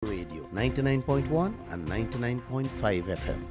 Radio 99.1 and 99.5 FM.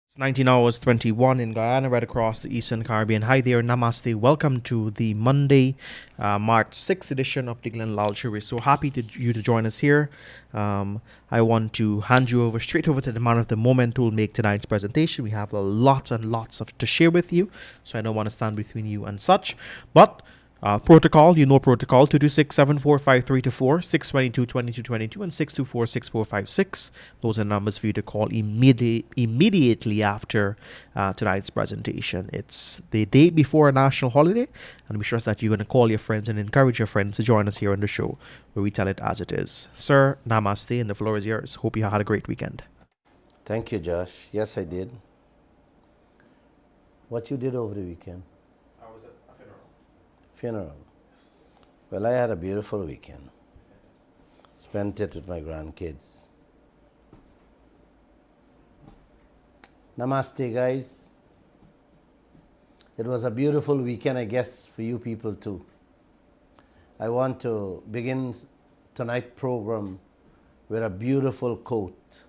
It's 19 hours 21 in Guyana, right across the Eastern Caribbean. Hi there, namaste. Welcome to the Monday, March 6th edition of the Lall Show. We're so happy you to join us here. I want to hand you straight over to the man of the moment who will make tonight's presentation. We have a lot and lots to share with you, so I don't want to stand between you and such. But protocol, protocol, 226-745-324, 622-2222, and 624-6456. Those are numbers for you to call immediately after tonight's presentation. It's the day before a national holiday, and we trust that you're going to call your friends and encourage your friends to join us here on the show, where we tell it as it is. Sir, namaste, and the floor is yours. Hope you had a great weekend. Thank you, Josh. Yes, I did. What you did over the weekend? I was at a funeral. Funeral. Well, I had a beautiful weekend. Spent it with my grandkids. Namaste, guys. It was a beautiful weekend, I guess, for you people too. I want to begin tonight's program with a beautiful quote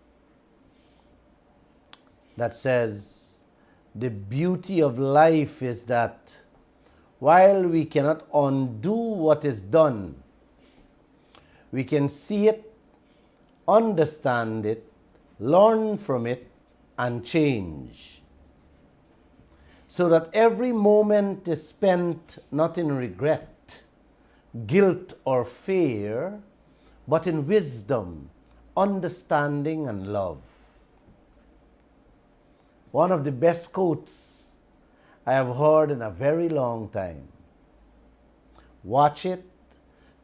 that says, "The beauty of life is that while we cannot undo what is done, we can see it, understand it, learn from it, and change. So that every moment is spent not in regret, guilt, or fear, but in wisdom, understanding, and love." One of the best quotes I have heard in a very long time. Watch it,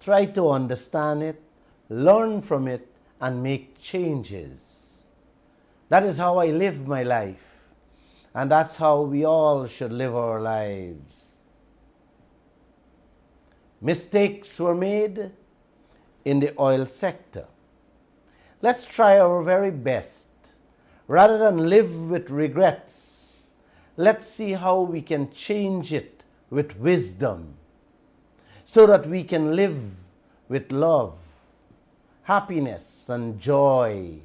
try to understand it, learn from it, and make changes. That is how I live my life, and that's how we all should live our lives. Mistakes were made in the oil sector. Let's try our very best. Rather than live with regrets, let's see how we can change it with wisdom so that we can live with love, happiness, and joy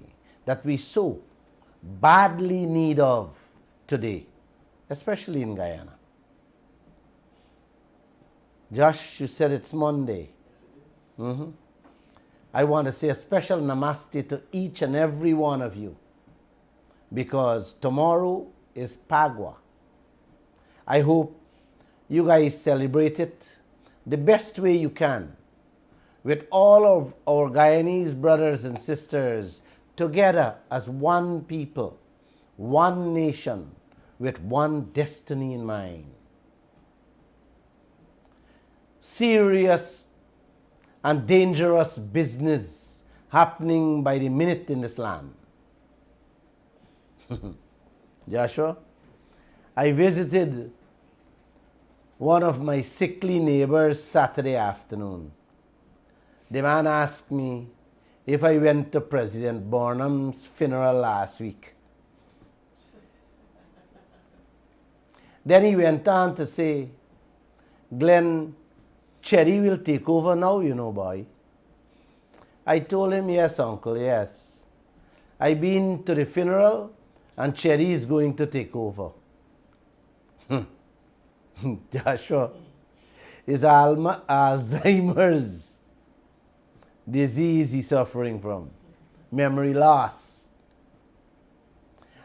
that we so badly need of today, especially in Guyana. Josh, you said it's Monday. I want to say a special namaste to each and every one of you, because tomorrow is Pagua. I hope you guys celebrate it the best way you can, with all of our Guyanese brothers and sisters together as one people, one nation, with one destiny in mind. Serious and dangerous business happening by the minute in this land. Joshua, I visited one of my sickly neighbors Saturday afternoon. The man asked me if I went to President Burnham's funeral last week. Then he went on to say, "Glenn, Cherry will take over now, boy." I told him, "Yes, uncle, yes. I've been to the funeral and Cherry is going to take over." Joshua, is Alzheimer's disease he's suffering from, memory loss.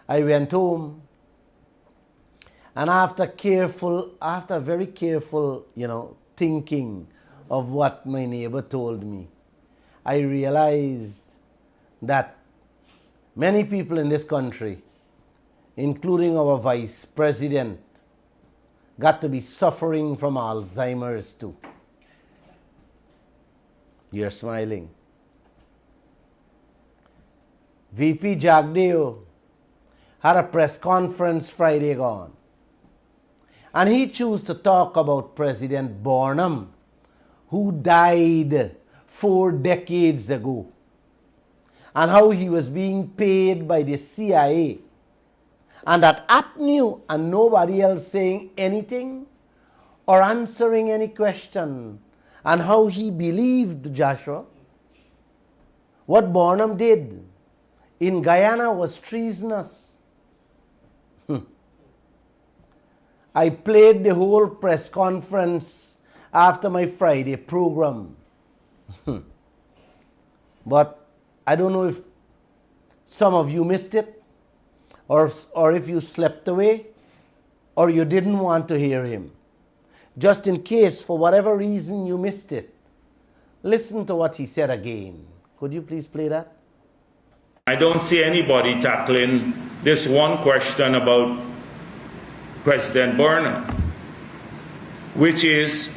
I went home, and after very careful, thinking of what my neighbor told me, I realized that many people in this country, including our vice president, got to be suffering from Alzheimer's too. You're smiling. VP Jagdeo had a press conference Friday gone, and he chose to talk about President Barnum, who died 4 decades ago, and how he was being paid by the CIA, and that App knew and nobody else saying anything or answering any question, and how he believed, Joshua, what Barnum did in Guyana was treasonous. I played the whole press conference after my Friday program. But I don't know if some of you missed it, or if you slept away, or you didn't want to hear him. Just in case, for whatever reason, you missed it, listen to what he said again. Could you please play that? I don't see anybody tackling this one question about President Barnum, which is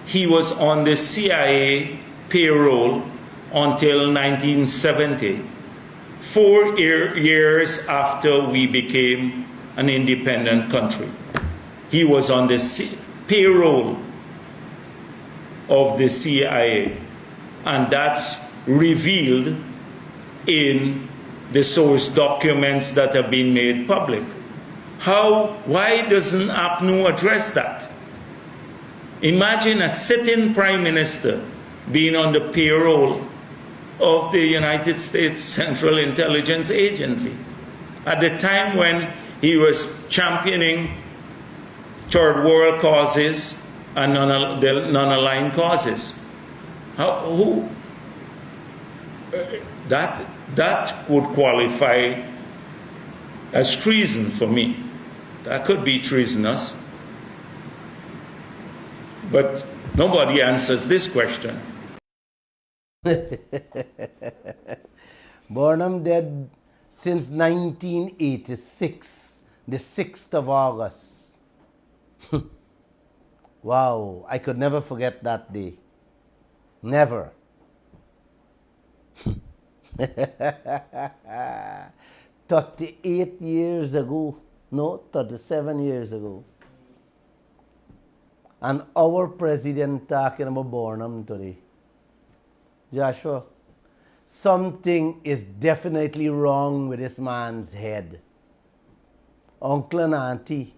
he was on the CIA payroll until 1970, 4 years after we became an independent country. He was on the payroll of the CIA, and that's revealed in the source documents that have been made public. Why doesn't APNU address that? Imagine a sitting prime minister being on the payroll of the United States Central Intelligence Agency at the time when he was championing third world causes and non-aligned causes. That could qualify as treason for me. That could be treasonous. But nobody answers this question. Barnum dead since 1986, the 6th of August. Wow, I could never forget that day. Never. 38 years ago. No, 37 years ago. And our president talking about Barnum today. Joshua, something is definitely wrong with this man's head. Uncle and auntie,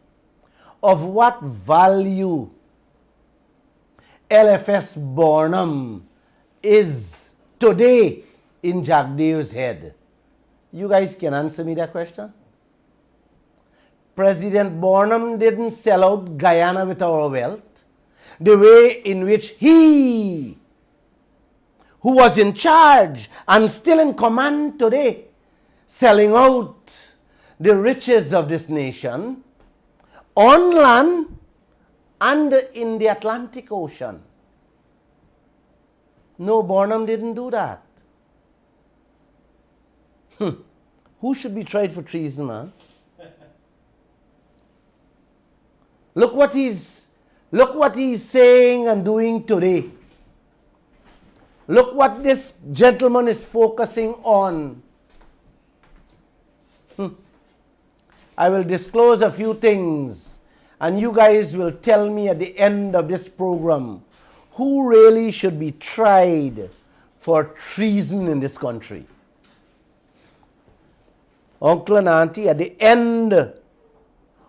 of what value LFS Barnum is today in Jagdeo's head? You guys can answer me that question? President Barnum didn't sell out Guyana with our wealth the way in which he, who was in charge and still in command today, selling out the riches of this nation on land and in the Atlantic Ocean. No, Barnum didn't do that. Who should be tried for treason, man? Look what he's saying and doing today. Look what this gentleman is focusing on. I will disclose a few things, and you guys will tell me at the end of this program who really should be tried for treason in this country. Uncle and auntie, at the end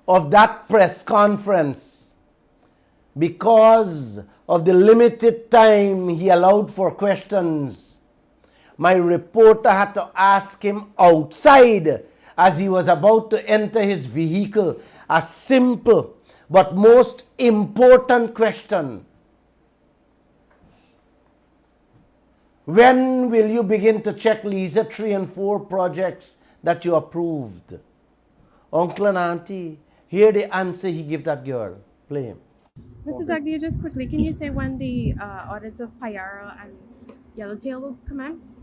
of that press conference, because of the limited time he allowed for questions, my reporter had to ask him outside as he was about to enter his vehicle a simple but most important question. When will you begin to check Liza 3 and 4 projects that you approved? Uncle and auntie, hear the answer he gave that girl. Play him. Mr. Jagdeo, just quickly, can you say when the audits of Payara and Yellowtail will commence.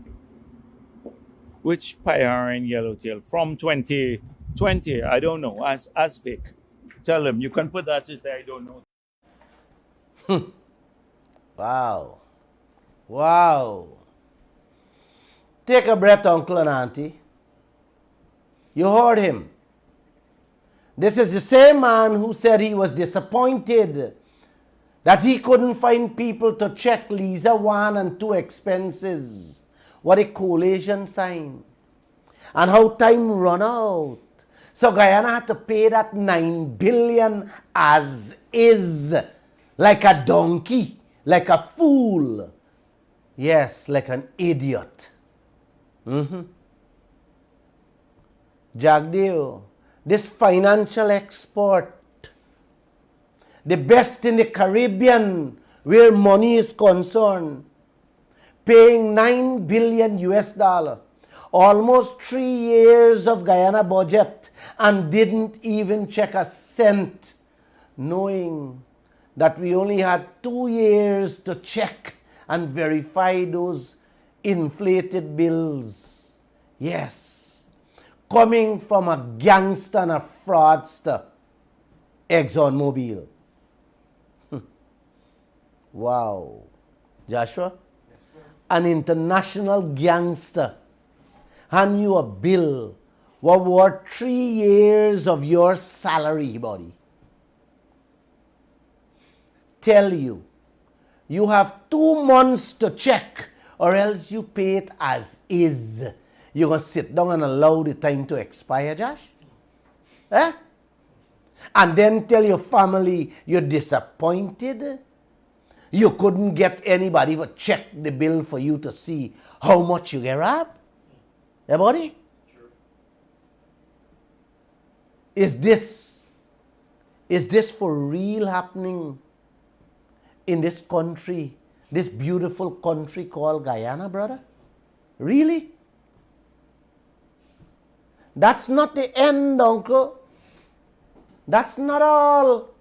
Which Payara and Yellowtail from 2020? I don't know. As Vic, tell him you can put that to say I don't know. Wow. Wow. Take a breath, uncle and auntie. You heard him. This is the same man who said he was disappointed that he couldn't find people to check Lisa 1 and 2 expenses. What a collation sign. And how time run out. So Guyana had to pay that 9 billion as is. Like a donkey. Like a fool. Yes, like an idiot. Jagdeo, this financial export, the best in the Caribbean where money is concerned, paying 9 billion US dollar, almost 3 years of Guyana budget, and didn't even check a cent, knowing that we only had 2 years to check and verify those inflated bills. Yes, coming from a gangster and a fraudster, ExxonMobil. Wow. Joshua? Yes, sir. An international gangster hand you a bill what worth 3 years of your salary, buddy. Tell you, you have 2 months to check or else you pay it as is. You're going to sit down and allow the time to expire, Josh? Eh? And then tell your family you're disappointed? You couldn't get anybody to check the bill for you to see how much you get robbed? Eh, buddy? Sure. Is this for real happening in this country, this beautiful country called Guyana, brother? Really? That's not the end, uncle. That's not all.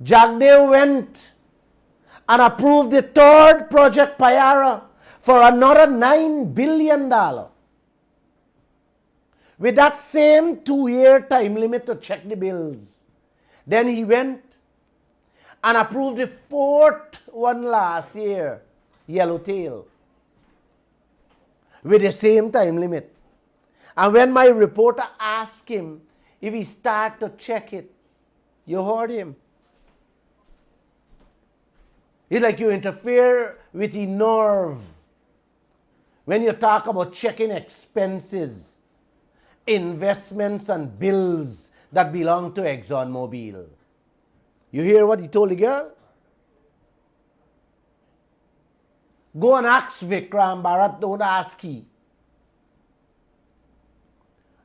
Jagdeo went and approved the 3rd project Payara for another $9 billion. With that same 2-year time limit to check the bills. Then he went and approved the 4th one last year, Yellowtail, with the same time limit. And when my reporter asked him if he started to check it, you heard him. It's like you interfere with the nerve when you talk about checking expenses, investments and bills that belong to ExxonMobil. You hear what he told the girl? Go and ask Vikram Bharat, don't ask he.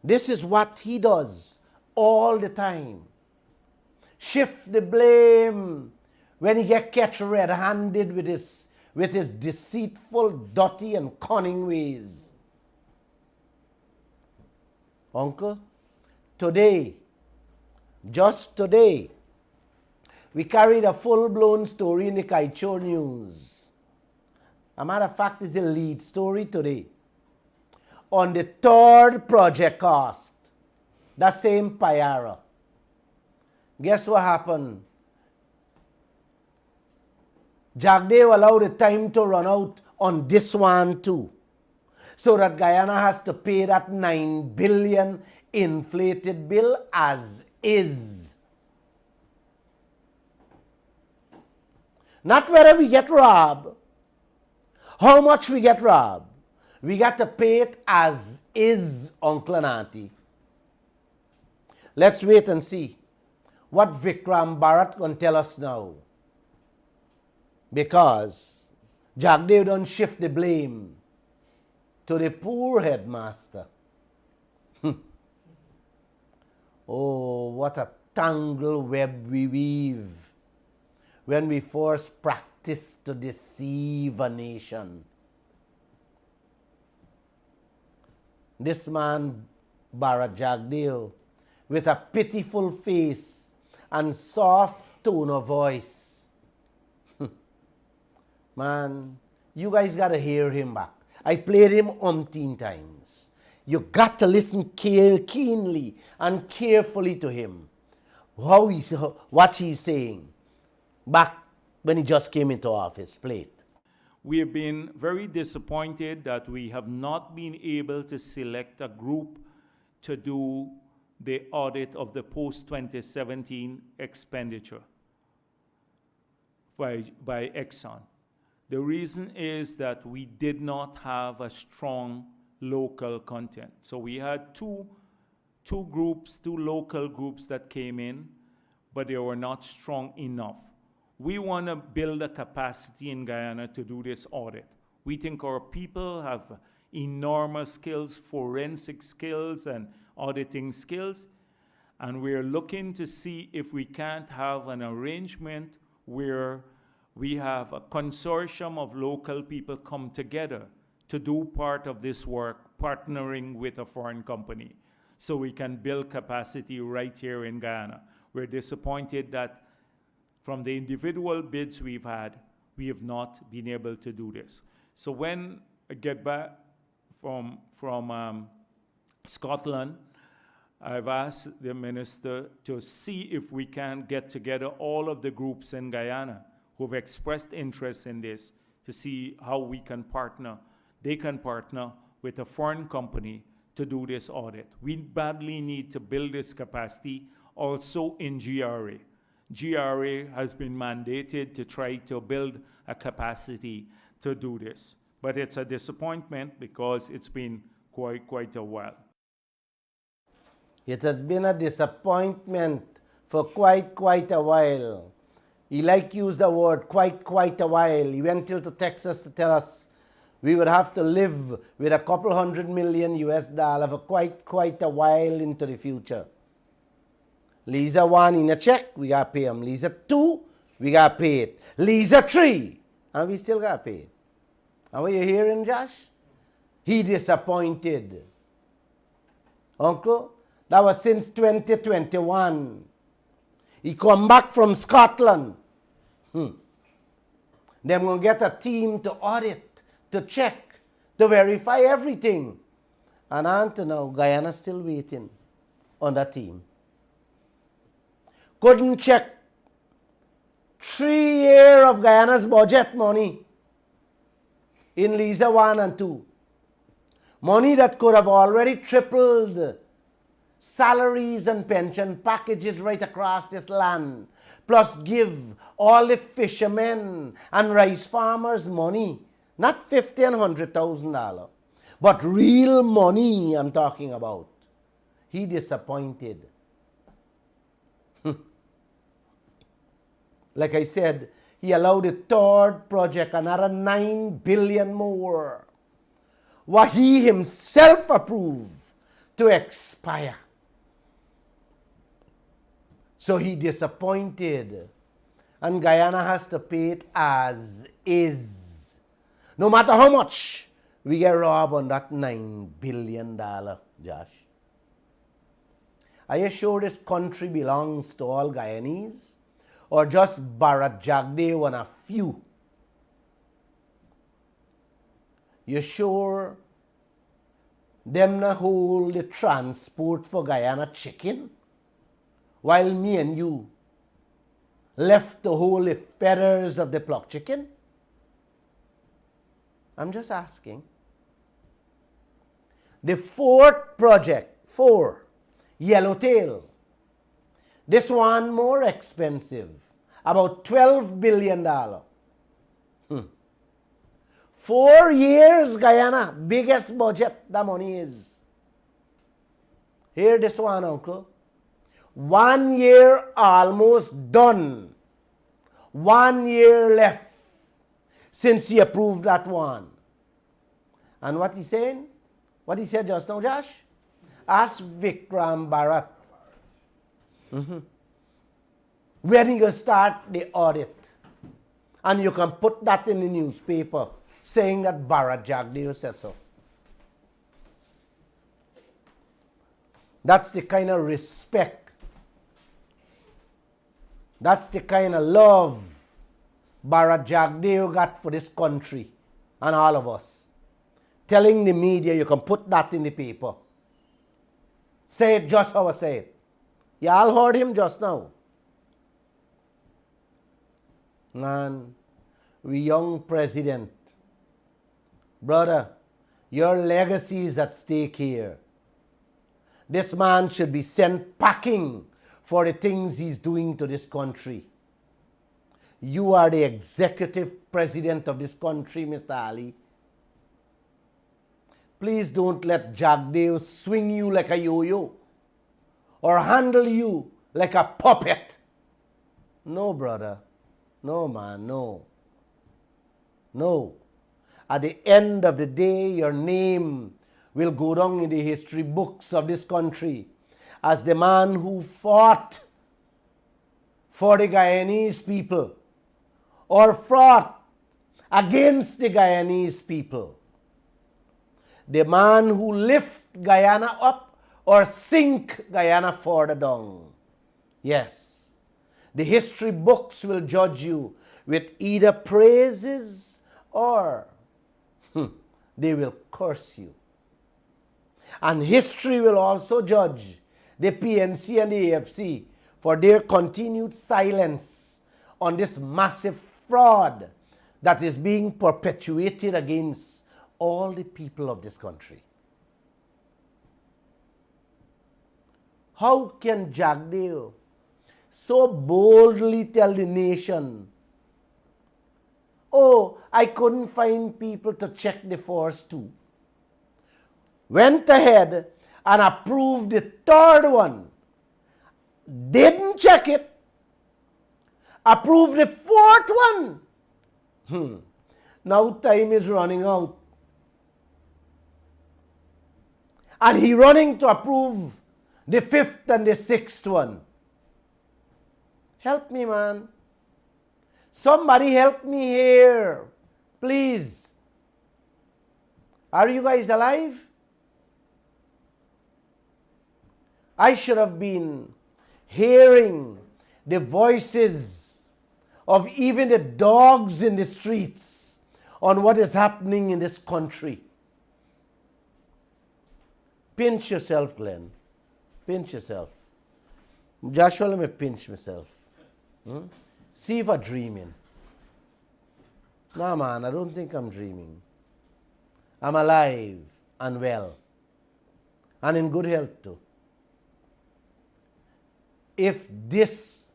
This is what he does all the time. Shift the blame when he get catch red-handed with his deceitful, dirty and cunning ways. Uncle, today, just today, we carried a full-blown story in the Kaieteur News. A matter of fact, it's the lead story today. On the 3rd project cost, that same Payara. Guess what happened? Jagdeo allowed the time to run out on this one too. So that Guyana has to pay that 9 billion inflated bill as is. Not whether we get robbed, how much we get robbed. We got to pay it as is, uncle and auntie. Let's wait and see what Vikram Bharat going to tell us now. Because Jagdeo don't shift the blame to the poor headmaster. Oh, what a tangle web we weave when we force practice to deceive a nation. This man, Bharat Jagdeo, with a pitiful face and soft tone of voice. Man, You guys got to hear him back. I played him umpteen times. You got to listen keenly and carefully to him. What he's saying back when he just came into office. Play it. We have been very disappointed that we have not been able to select a group to do the audit of the post-2017 expenditure by Exxon. The reason is that we did not have a strong local content. So we had two local groups that came in, but they were not strong enough. We want to build a capacity in Guyana to do this audit. We think our people have enormous skills, forensic skills and auditing skills, and we're looking to see if we can't have an arrangement where we have a consortium of local people come together to do part of this work, partnering with a foreign company, so we can build capacity right here in Guyana. We're disappointed that from the individual bids we've had, we have not been able to do this. So when I get back from Scotland, I've asked the minister to see if we can get together all of the groups in Guyana who've expressed interest in this to see how we can partner. They can partner with a foreign company to do this audit. We badly need to build this capacity also in GRA. GRA has been mandated to try to build a capacity to do this. But it's a disappointment because it's been quite a while. It has been a disappointment for quite a while. He used the word quite a while. He went to Texas to tell us we would have to live with a couple $100 million US for quite a while into the future. Lisa 1 in a check, we got to pay him. Lisa 2, we got to pay it. Lisa 3, and we still got to pay it. And what you hearing, Josh? He disappointed. Uncle, that was since 2021. He come back from Scotland. They're going to get a team to audit, to check, to verify everything. And until now, Guyana's still waiting on that team. Couldn't check 3 years of Guyana's budget money in Lisa 1 and 2. Money that could have already tripled salaries and pension packages right across this land, plus give all the fishermen and rice farmers money, not $50,000 and $100,000, but real money I'm talking about. He disappointed. Like I said, he allowed the third project, another $9 billion more, what he himself approved, to expire. So he disappointed, and Guyana has to pay it as is. No matter how much we get robbed on that $9 billion, Josh. Are you sure this country belongs to all Guyanese? Or just Bharat Jagdev and a few? You sure them not hold the transport for Guyana chicken? While me and you left to hold the feathers of the plucked chicken? I'm just asking. The fourth project, 4, Yellowtail. This one more expensive, about $12 billion. 4 years, Guyana, biggest budget the money is. Hear this one, uncle. 1 year almost done. 1 year left since he approved that one. And what he's saying? What he said just now, Josh? Ask Vikram Bharat. When you start the audit, and you can put that in the newspaper saying that Bharat Jagdev said so. That's the kind of respect, that's the kind of love Bharat Jagdev got for this country and all of us, telling the media you can put that in the paper. Say it just how I say it. You all heard him just now. Man, we young president, brother, your legacy is at stake here. This man should be sent packing for the things he's doing to this country. You are the executive president of this country, Mr. Ali. Please don't let Jagdeo swing you like a yo-yo or handle you like a puppet. No, brother. No, man, no. No. At the end of the day, your name will go down in the history books of this country as the man who fought for the Guyanese people or fought against the Guyanese people. The man who lift Guyana up or sink Guyana further down. Yes, the history books will judge you with either praises or they will curse you. And history will also judge the PNC and the AFC for their continued silence on this massive fraud that is being perpetuated against all the people of this country. How can Jagdeo so boldly tell the nation, oh, I couldn't find people to check the first two? Went ahead and approved the third one. Didn't check it. Approved the fourth one. Now time is running out. And he running to approve the fifth and the sixth one. Help me, man. Somebody help me here. Please. Are you guys alive? I should have been hearing the voices of even the dogs in the streets on what is happening in this country. Pinch yourself, Glenn. Pinch yourself. Joshua, let me pinch myself. See if I'm dreaming. Nah, man, I don't think I'm dreaming. I'm alive and well. And in good health, too. If this,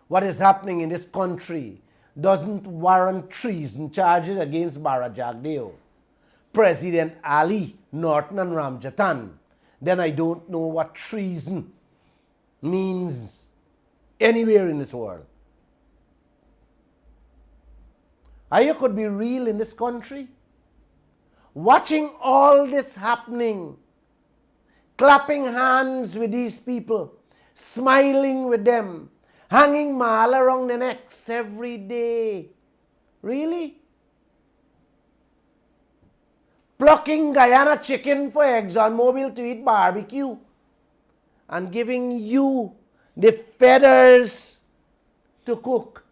what is happening in this country, doesn't warrant treason charges against Bara Jagdeo, President Ali, Norton and Ramjatan, then I don't know what treason means anywhere in this world. Or you could be real in this country, watching all this happening, clapping hands with these people, smiling with them, hanging mahal around the necks every day. Really? Plucking Guyana chicken for ExxonMobil to eat barbecue and giving you the feathers to cook.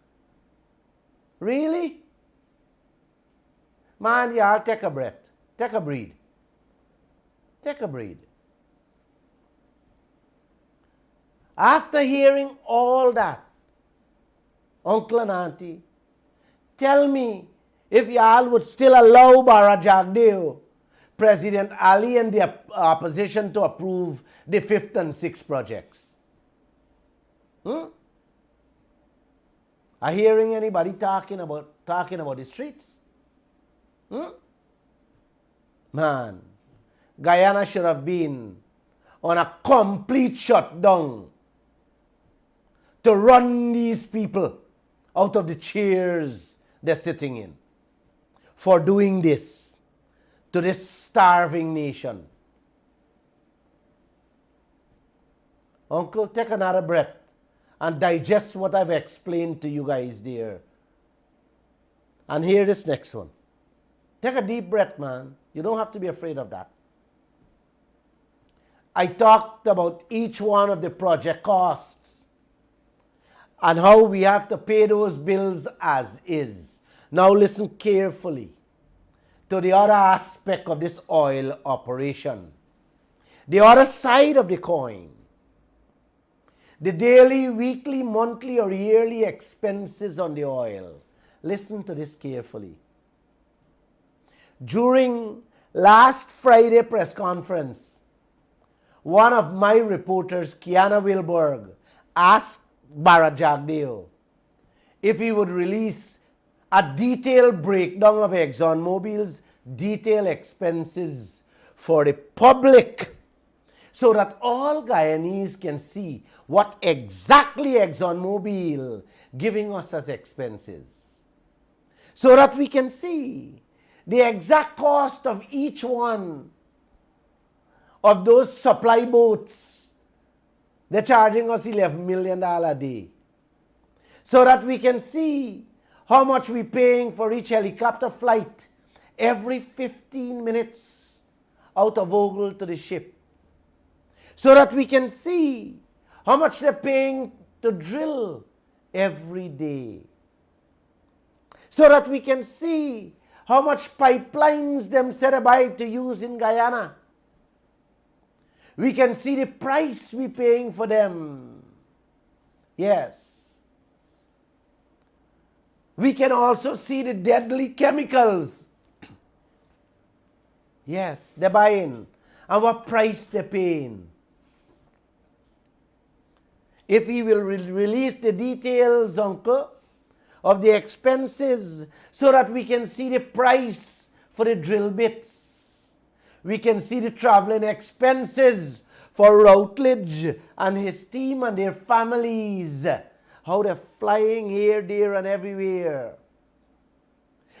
Really? Man, y'all take a breath. Take a breathe. Take a breathe. After hearing all that, uncle and auntie, tell me if y'all would still allow Bara Jagdeo, President Ali and the opposition to approve the fifth and sixth projects. Are hearing anybody talking about the streets? Man, Guyana should have been on a complete shutdown to run these people out of the chairs they're sitting in for doing this to this starving nation. Uncle, take another breath and digest what I've explained to you guys there. And hear this next one. Take a deep breath, man. You don't have to be afraid of that. I talked about each one of the project costs and how we have to pay those bills as is. Now listen carefully. to the other aspect of this oil operation. The other side of the coin. The daily, weekly, monthly, or yearly expenses on the oil. Listen to this carefully. During last Friday press conference, one of my reporters, Kiana Wilberg, asked Barra Jagdeo if he would release a detailed breakdown of ExxonMobil's detailed expenses for the public so that all Guyanese can see what exactly ExxonMobil giving us as expenses. So that we can see the exact cost of each one of those supply boats. They're charging us $11 million a day. So that we can see how much we're paying for each helicopter flight every 15 minutes out of Ogle to the ship. So that we can see how much they're paying to drill every day. So that we can see how much pipelines them set aside to use in Guyana. We can see the price we're paying for them. Yes. We can also see the deadly chemicals. Yes, they're buying. And what price they're paying. If he will release the details, Uncle, of the expenses so that we can see the price for the drill bits. We can see the traveling expenses for Routledge and his team and their families. How they're flying here, there, and everywhere.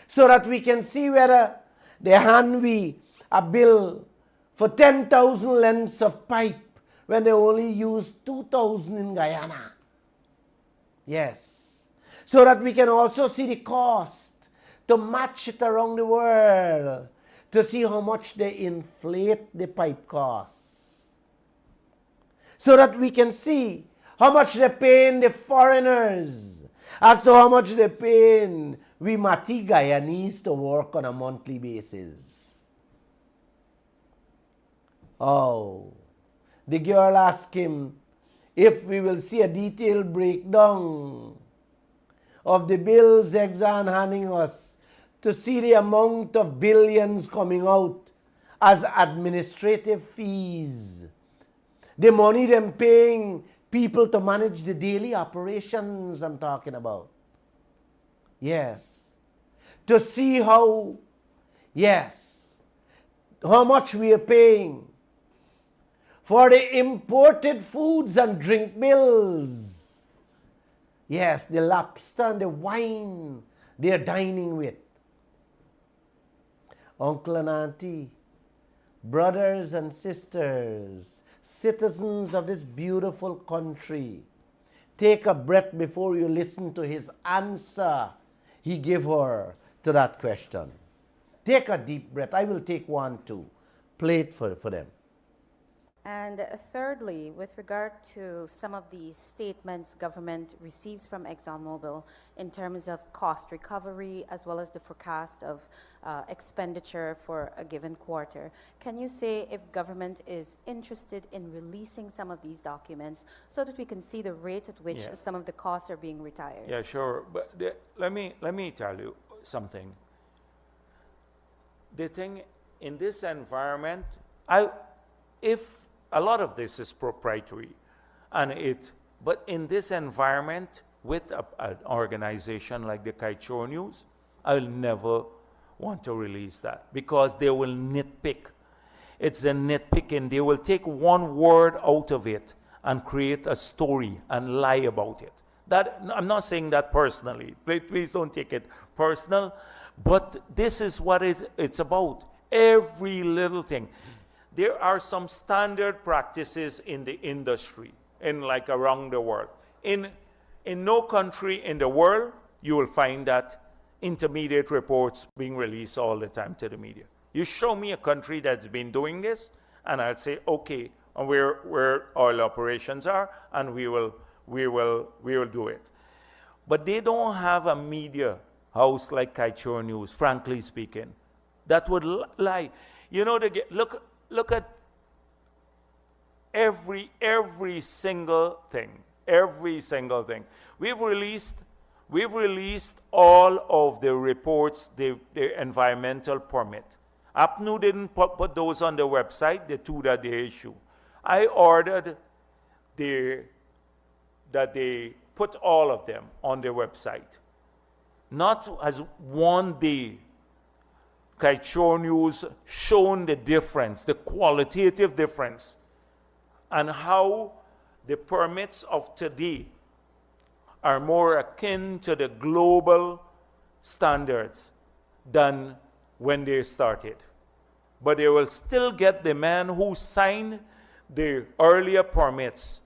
So that we can see whether they hand we a bill for 10,000 lengths of pipe when they only use 2,000 in Guyana. Yes. So that we can also see the cost to match it around the world, to see how much they inflate the pipe costs. So that we can see how much they're paying the foreigners, as to how much they're paying we Mati Guyanese to work on a monthly basis. Oh, the girl asked him if we will see a detailed breakdown of the bills Exxon handing us to see the amount of billions coming out as administrative fees. The money them paying people to manage the daily operations I'm talking about. Yes. To see how, yes, how much we are paying for the imported foods and drink bills. Yes, the lobster and the wine they're dining with. Uncle and auntie, brothers and sisters, citizens of this beautiful country, take a breath before you listen to his answer he gave her to that question. Take a deep breath. I will take one too. Play it for them. And thirdly, with regard to some of the statements government receives from ExxonMobil in terms of cost recovery as well as the forecast of expenditure for a given quarter, can you say if government is interested in releasing some of these documents so that we can see the rate at which some of the costs are being retired? Yeah, sure. But let me tell you something. The thing in this environment, if a lot of this is proprietary, but in this environment with an organization like the Kaieteur News, I'll never want to release that because they will nitpick. It's a nitpicking. They will take one word out of it and create a story and lie about it. That I'm not saying that personally. Please don't take it personal. But this is what it's about. Every little thing. There are some standard practices in the industry, like around the world. In no country in the world, you will find that intermediate reports being released all the time to the media. You show me a country that's been doing this, and I'll say, okay, and where oil operations are, and we will do it. But they don't have a media house like Kaieteur News, frankly speaking. that would lie. You know, look at every single thing. Every single thing. We've released all of the reports, the environmental permit. APNU didn't put those on the website, the two that they issue. I ordered that they put all of them on their website. Not as one day Kaieteur News shown the difference, the qualitative difference, and how the permits of today are more akin to the global standards than when they started. But they will still get the man who signed the earlier permits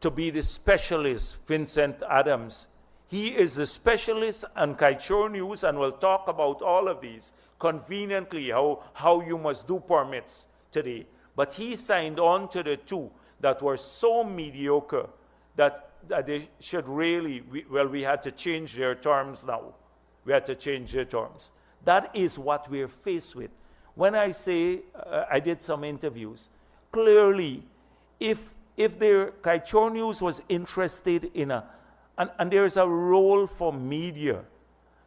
to be the specialist, Vincent Adams. He is the specialist on Kaieteur News and will talk about all of these conveniently, how you must do permits today. But he signed on to the two that were so mediocre that they should really, we had to change their terms now. We had to change their terms. That is what we're faced with. When I say, I did some interviews, clearly, if the Kaieteur News was interested in and there's a role for media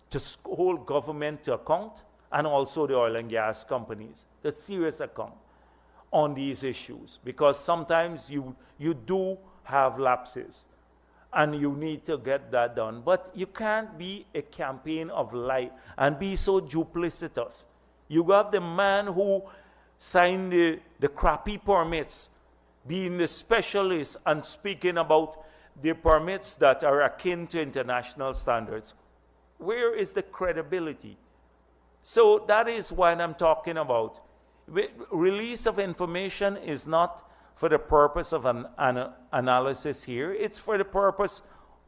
to hold government to account, and also the oil and gas companies, the serious account on these issues, because sometimes you do have lapses, and you need to get that done. But you can't be a campaign of light and be so duplicitous. You got the man who signed the crappy permits, being the specialist and speaking about the permits that are akin to international standards. Where is the credibility? So that is what I'm talking about. Release of information is not for the purpose of an analysis here. It's for the purpose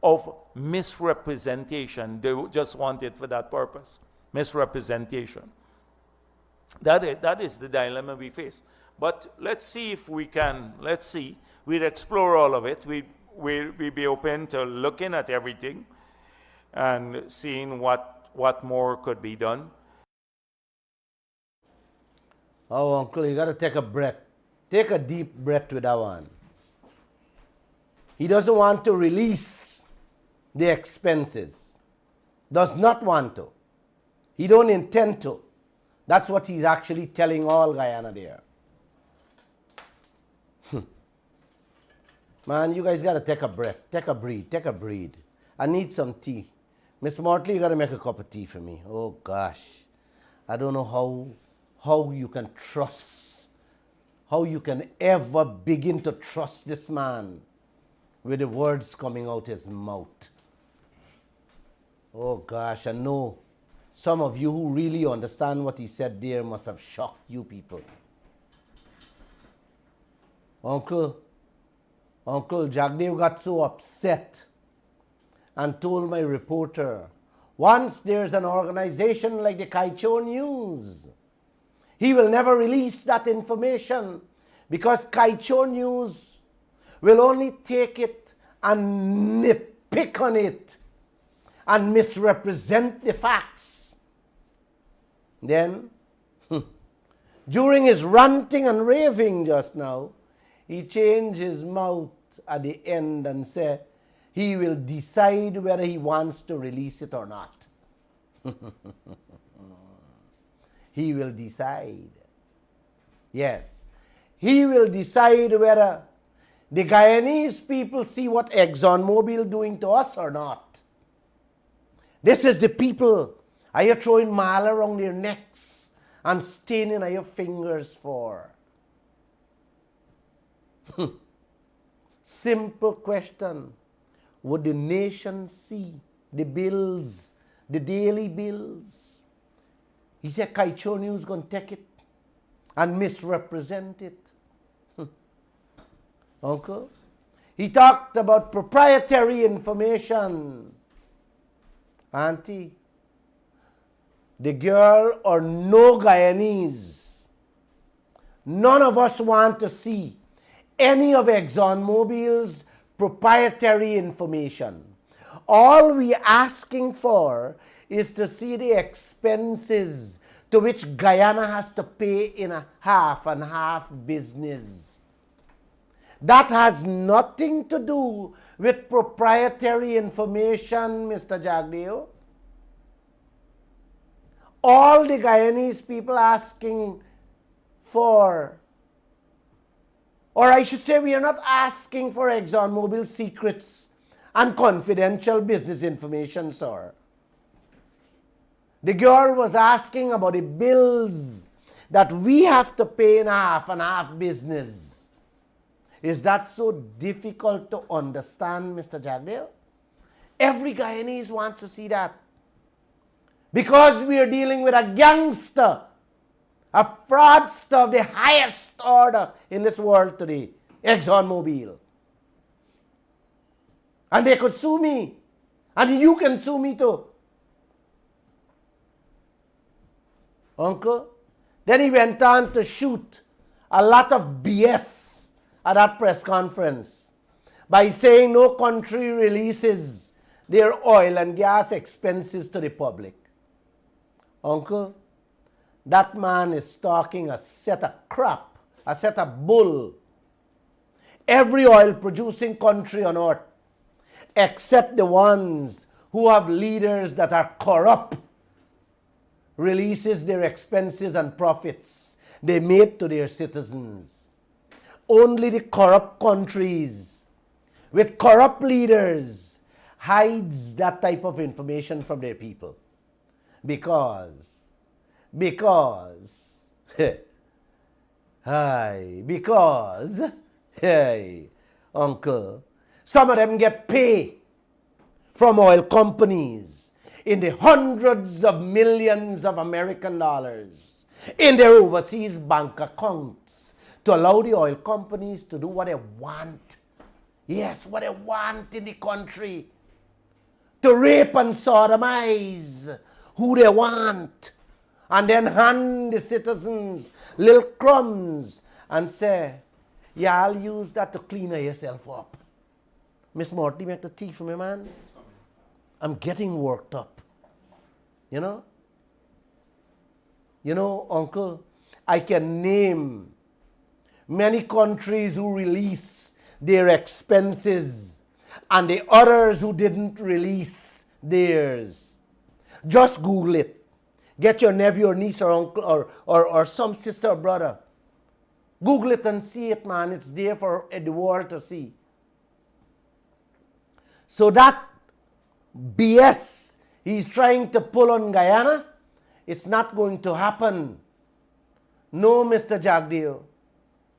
of misrepresentation. They just want it for that purpose. Misrepresentation. That is the dilemma we face. But let's see if we can, we'll explore all of it. We'll be open to looking at everything and seeing what more could be done. Oh, Uncle, you got to take a breath. Take a deep breath with that one. He doesn't want to release the expenses. Does not want to. He don't intend to. That's what he's actually telling all Guyana there. Man, you guys got to take a breath. Take a breathe. I need some tea. Miss Mortley, you got to make a cup of tea for me. Oh, gosh. I don't know how you can trust, how you can ever begin to trust this man with the words coming out his mouth. Oh, gosh, I know some of you who really understand what he said there must have shocked you people. Uncle Jagdev got so upset and told my reporter, once there's an organization like the Kaieteur News, he will never release that information because Kaieteur News will only take it and nitpick on it and misrepresent the facts. Then, during his ranting and raving just now, he changed his mouth at the end and said he will decide whether he wants to release it or not. He will decide. Yes. He will decide whether the Guyanese people see what ExxonMobil doing to us or not. This is the people are you throwing mal around their necks and staining at your fingers for? Simple question. Would the nation see the bills, the daily bills? He said Kaieteur News going to take it and misrepresent it. Uncle? He talked about proprietary information. Auntie, the girl or no Guyanese, none of us want to see any of ExxonMobil's proprietary information. All we asking for is to see the expenses to which Guyana has to pay in a half and half business. That has nothing to do with proprietary information, Mr. Jagdeo. All the Guyanese people asking for, or I should say we are not asking for ExxonMobil secrets and confidential business information, sir. The girl was asking about the bills that we have to pay in half and half business. Is that so difficult to understand, Mr. Jagdeo? Every Guyanese wants to see that. Because we are dealing with a gangster, a fraudster of the highest order in this world today, ExxonMobil. And they could sue me. And you can sue me too. Uncle? Then he went on to shoot a lot of BS at that press conference by saying no country releases their oil and gas expenses to the public. Uncle, that man is talking a set of crap, a set of bull. Every oil producing country on earth, except the ones who have leaders that are corrupt, releases their expenses and profits they made to their citizens. Only the corrupt countries with corrupt leaders hides that type of information from their people. Because, uncle, some of them get paid from oil companies in the hundreds of millions of American dollars in their overseas bank accounts to allow the oil companies to do what they want. Yes, what they want in the country. To rape and sodomize who they want. And then hand the citizens little crumbs and say, yeah, I'll use that to clean yourself up. Miss Morty, make the tea for me, man. I'm getting worked up. You know? You know, Uncle, I can name many countries who release their expenses and the others who didn't release theirs. Just Google it. Get your nephew or niece or uncle or some sister or brother. Google it and see it, man. It's there for the world to see. So that BS he's trying to pull on Guyana, it's not going to happen. No, Mr. Jagdeo.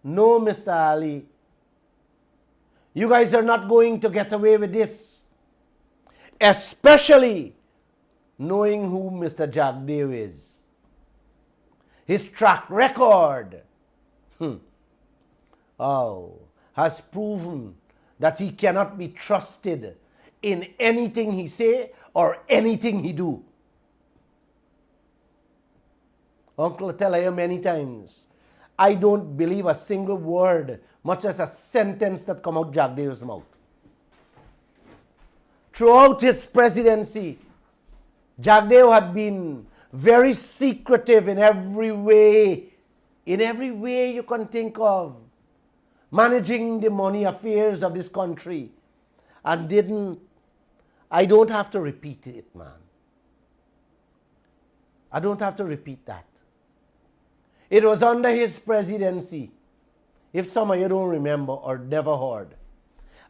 No, Mr. Ali. You guys are not going to get away with this. Especially knowing who Mr. Jagdeo is. His track record has proven that he cannot be trusted in anything he say or anything he do. Uncle, I tell you many times, I don't believe a single word, much as a sentence that come out Jagdeo's mouth. Throughout his presidency, Jagdeo had been very secretive in every way you can think of, managing the money affairs of this country, and I don't have to repeat it, man. I don't have to repeat that. It was under his presidency, if some of you don't remember or never heard,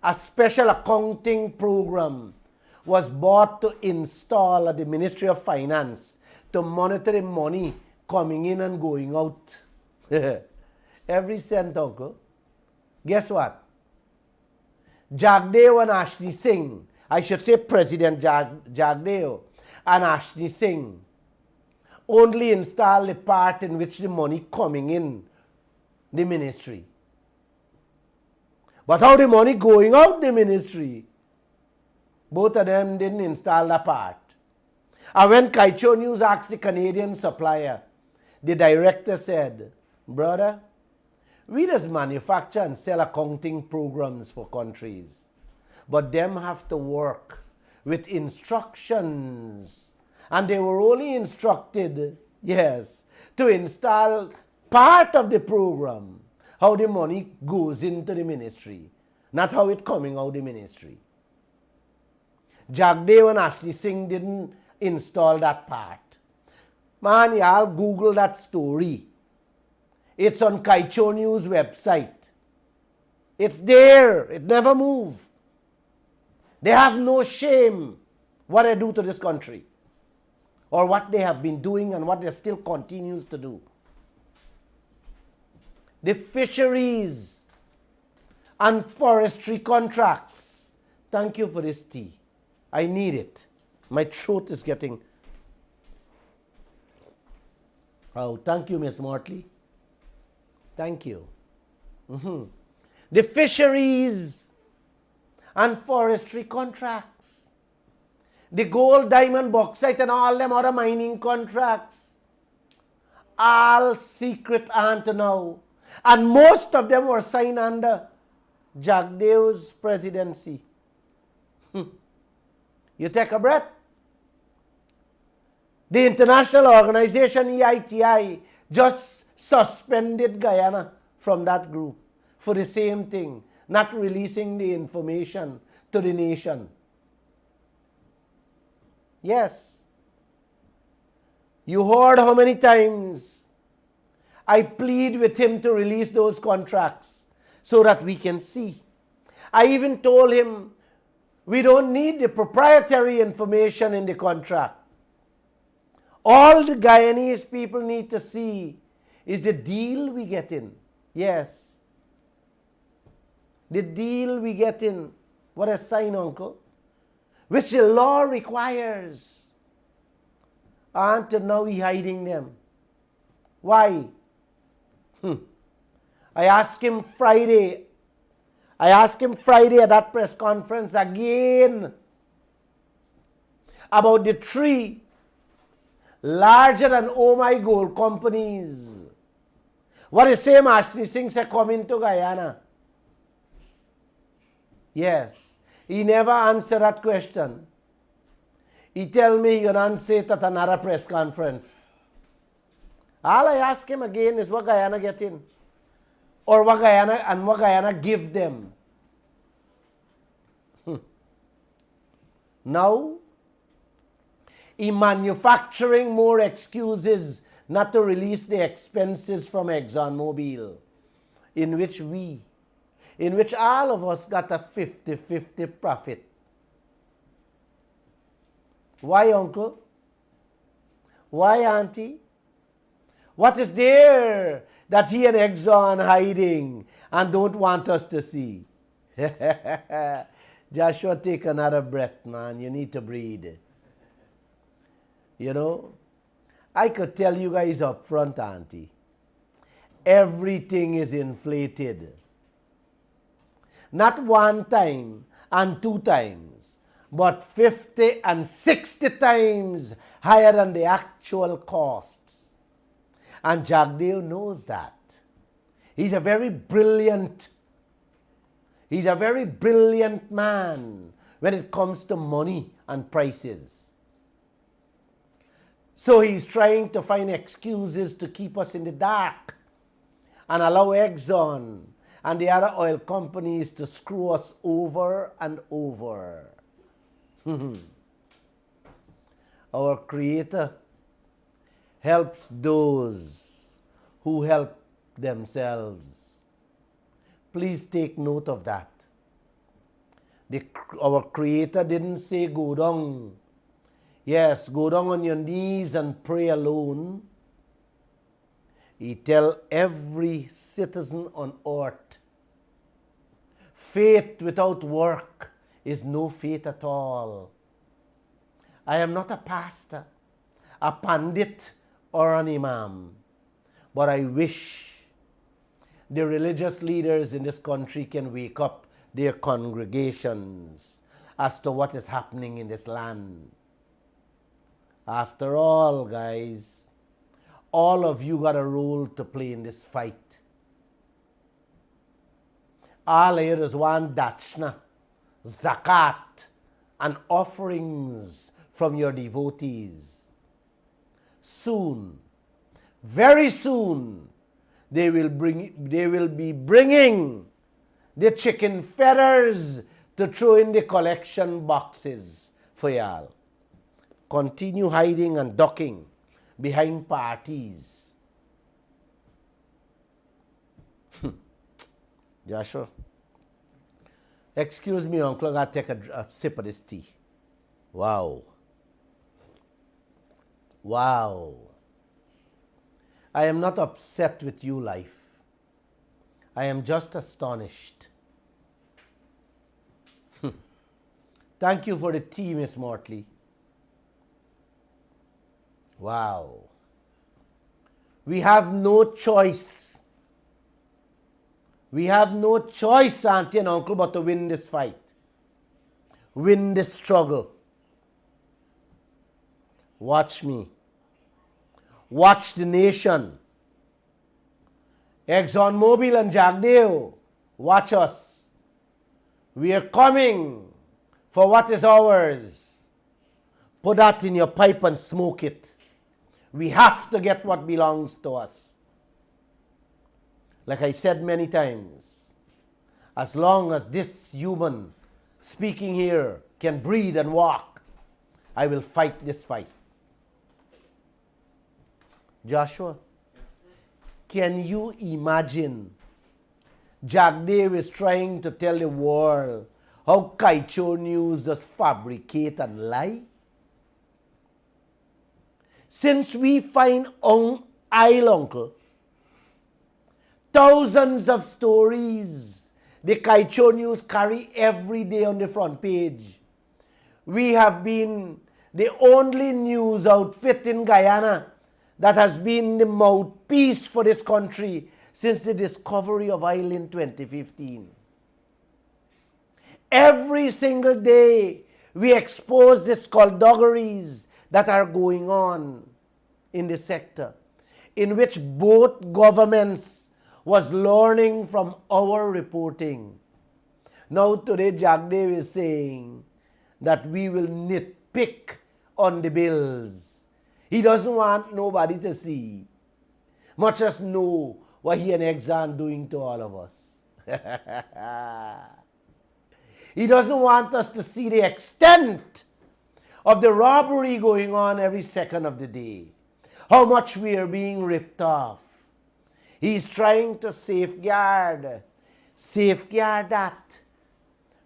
a special accounting program was bought to install at the Ministry of Finance to monitor the money coming in and going out. Every cent, Uncle. Guess what? Jagdeo and Ashni Singh, I should say President Jagdeo and Ashni Singh, only install the part in which the money coming in the ministry. But how the money going out the ministry, both of them didn't install that part. And when Kaieteur News asked the Canadian supplier, the director said, brother, we just manufacture and sell accounting programs for countries, but them have to work with instructions. And they were only instructed Yes, to install part of the program, how the money goes into the ministry, not how it coming out the ministry. Jagdev and Ashley Singh didn't install that part. Man, y'all Google that story. It's on Kaieteur News website. It's there. It never moved. They have no shame what they do to this country, or what they have been doing and what they still continues to do. The fisheries and forestry contracts. Thank you for this tea. I need it. My throat is getting... Oh, thank you, Miss Mortley. Thank you. The fisheries and forestry contracts. The gold, diamond, bauxite and all them other mining contracts. All secret unto now. And most of them were signed under Jagdev's presidency. You take a breath. The international organization EITI just suspended Guyana from that group for the same thing, not releasing the information to the nation. Yes. You heard how many times I plead with him to release those contracts so that we can see. I even told him we don't need the proprietary information in the contract. All the Guyanese people need to see is the deal we get in. Yes. The deal we get in. What a sign, uncle. Which the law requires. Until now we hiding them. Why? I asked him Friday at that press conference again about the three larger than Oh My Gold companies. What the same Ashley Singh said coming to Guyana. Yes. He never answered that question. He tell me he gonna answer it at another press conference. All I ask him again is what Guyana get in. Or what Guyana give them. Now, he manufacturing more excuses not to release the expenses from ExxonMobil, in which all of us got a 50-50 profit. Why, uncle? Why, auntie? What is there that he and Exxon hiding and don't want us to see? Joshua, take another breath, man. You need to breathe. You know, I could tell you guys up front, auntie, everything is inflated. Not one time and two times, but 50 and 60 times higher than the actual costs. And Jagdev knows that. He's a very brilliant man when it comes to money and prices. So he's trying to find excuses to keep us in the dark and allow Exxon and the other oil companies to screw us over and over. Our Creator helps those who help themselves. Please take note of that. Our Creator didn't say go down. Yes, go down on your knees and pray alone. He tell every citizen on earth, faith without work is no faith at all. I am not a pastor, a pandit, or an imam, but I wish the religious leaders in this country can wake up their congregations as to what is happening in this land. After all, guys, all of you got a role to play in this fight. All here is one dachna, zakat, and offerings from your devotees. Soon, very soon they will be bringing the chicken feathers to throw in the collection boxes for y'all. Continue hiding and ducking behind parties. Joshua, excuse me, uncle, I gotta take a sip of this tea. Wow. Wow. I am not upset with you, life. I am just astonished. Thank you for the tea, Miss Mortley. Wow. We have no choice. We have no choice, auntie and uncle, but to win this fight. Win this struggle. Watch me. Watch the nation. ExxonMobil and Jagdeo, watch us. We are coming for what is ours. Put that in your pipe and smoke it. We have to get what belongs to us. Like I said many times, as long as this human speaking here can breathe and walk, I will fight this fight. Joshua, can you imagine Jagdev is trying to tell the world how Kaieteur News does fabricate and lie? Since we find on aisle, uncle, thousands of stories the Kaieteur News carry every day on the front page. We have been the only news outfit in Guyana that has been the mouthpiece for this country since the discovery of oil in 2015. Every single day, we expose the skullduggeries that are going on in the sector, in which both governments was learning from our reporting. Now today, Jagdev is saying that we will nitpick on the bills. He doesn't want nobody to see, much as know what he and Exxon doing to all of us. He doesn't want us to see the extent of the robbery going on every second of the day, how much we are being ripped off. He's trying to safeguard that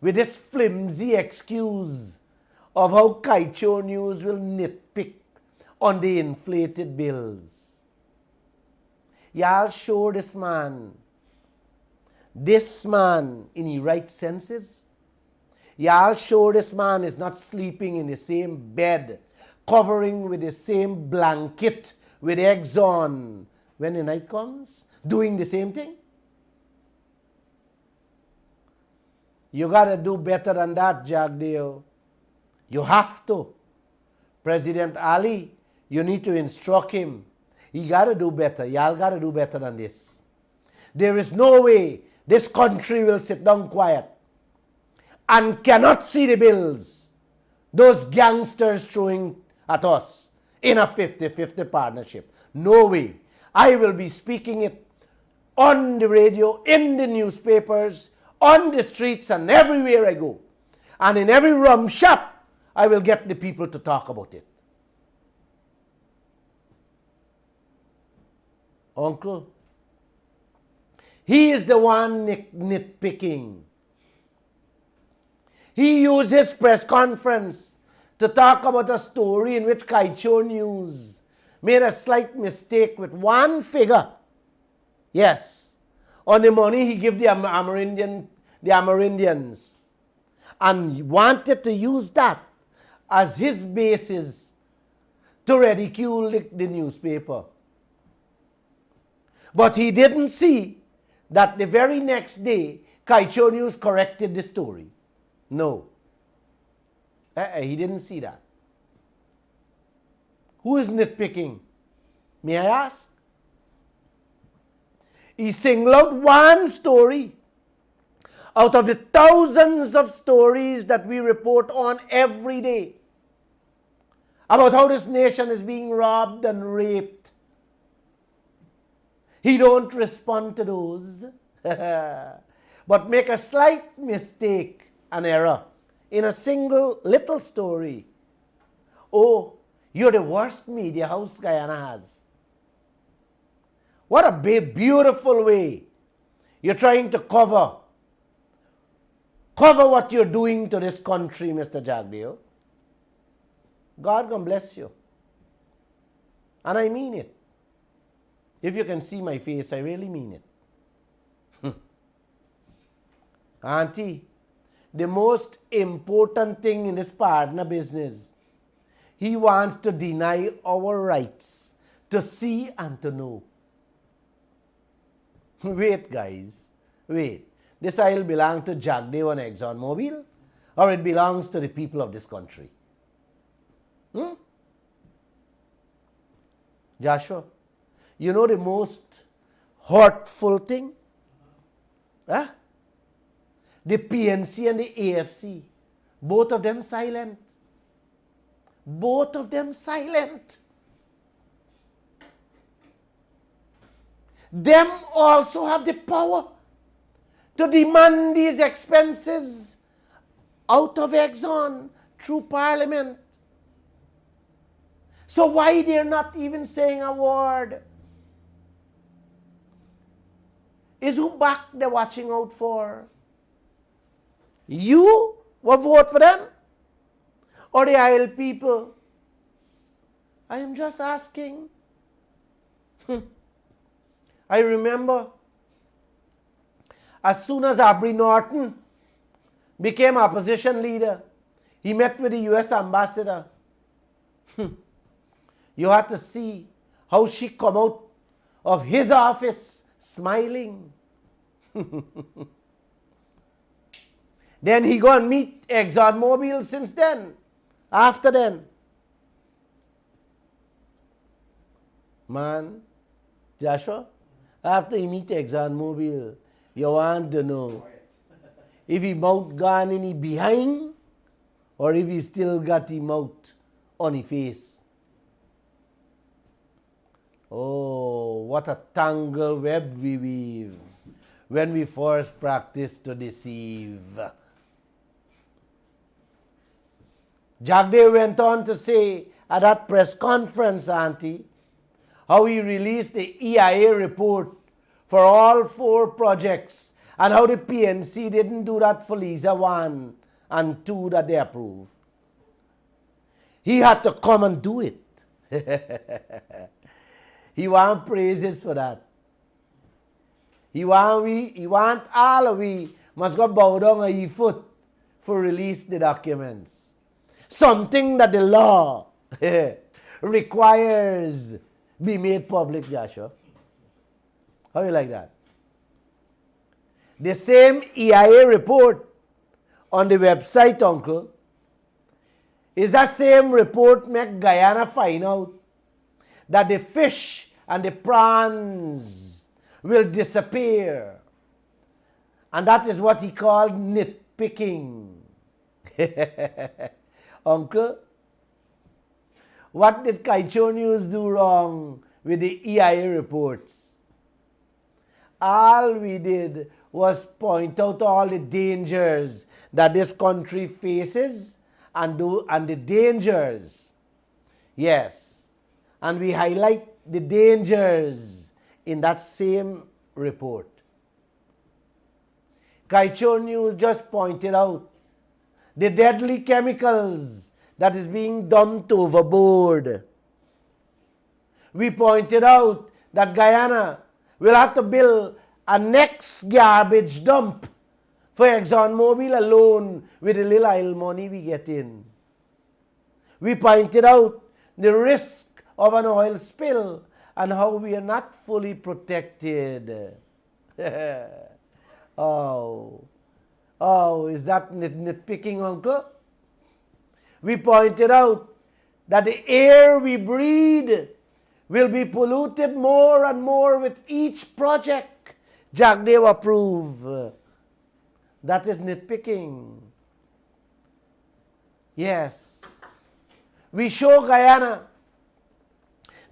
with this flimsy excuse of how Kaieteur News will nitpick on the inflated bills. Y'all show this man in his right senses. Y'all sure this man is not sleeping in the same bed, covering with the same blanket with Exxon when the night comes, doing the same thing? You got to do better than that, Jagdeo. You have to. President Ali, you need to instruct him. He got to do better. Y'all got to do better than this. There is no way this country will sit down quiet and cannot see the bills those gangsters throwing at us in a 50-50 partnership. No way. I will be speaking it on the radio, in the newspapers, on the streets, and everywhere I go. And in every rum shop, I will get the people to talk about it. Uncle, he is the one nitpicking. He used his press conference to talk about a story in which Kaieteur News made a slight mistake with one figure. Yes, on the money he gave the Amerindians, and wanted to use that as his basis to ridicule the newspaper. But he didn't see that the very next day, Kaieteur News corrected the story. No. He didn't see that. Who is nitpicking? May I ask? He singled out one story out of the thousands of stories that we report on every day about how this nation is being robbed and raped. He don't respond to those. But make a slight mistake, an error, in a single little story. Oh, you're the worst media house Guyana has. What a beautiful way you're trying to cover what you're doing to this country, Mr. Jagdeo. God gonna bless you. And I mean it. If you can see my face, I really mean it. Auntie, the most important thing in this partner business, he wants to deny our rights to see and to know. Wait, guys, wait. This oil belongs to Jagdeo and ExxonMobil, or it belongs to the people of this country? Joshua, you know the most hurtful thing? Huh? The PNC and the AFC, both of them silent. Both of them silent. Them also have the power to demand these expenses out of Exxon through Parliament. So why they're not even saying a word? Is who back they're watching out for? You will vote for them? Or the Isle people? I am just asking. I remember as soon as Aubrey Norton became opposition leader, he met with the US ambassador. You had to see how she come out of his office smiling. Then he go and meet ExxonMobil since then. After then. Man, Joshua, after he meet ExxonMobil, you want to know if he mouth gone in he behind or if he still got his mouth on his face. Oh, what a tangle web we weave when we first practice to deceive. Jagdeo went on to say at that press conference, Auntie, how he released the EIA report for all 4 projects and how the PNC didn't do that for Lisa 1 and 2 that they approved. He had to come and do it. He want praises for that. He want all of we must go bow down at his foot for release the documents. Something that the law requires be made public, Joshua. How you like that? The same EIA report on the website, Uncle, is that same report make Guyana find out that the fish and the prawns will disappear. And that is what he called nitpicking. Uncle, what did Kaieteur News do wrong with the EIA reports? All we did was point out all the dangers that this country faces and the dangers. Yes. And we highlight the dangers in that same report. Kaieteur News just pointed out the deadly chemicals that is being dumped overboard. We pointed out that Guyana will have to build a next garbage dump for ExxonMobil alone with the little oil money we get in. We pointed out the risk of an oil spill and how we are not fully protected. Oh, is that nitpicking, Uncle? We pointed out that the air we breathe will be polluted more and more with each project Jagdeo approve. That is nitpicking. Yes. We show Guyana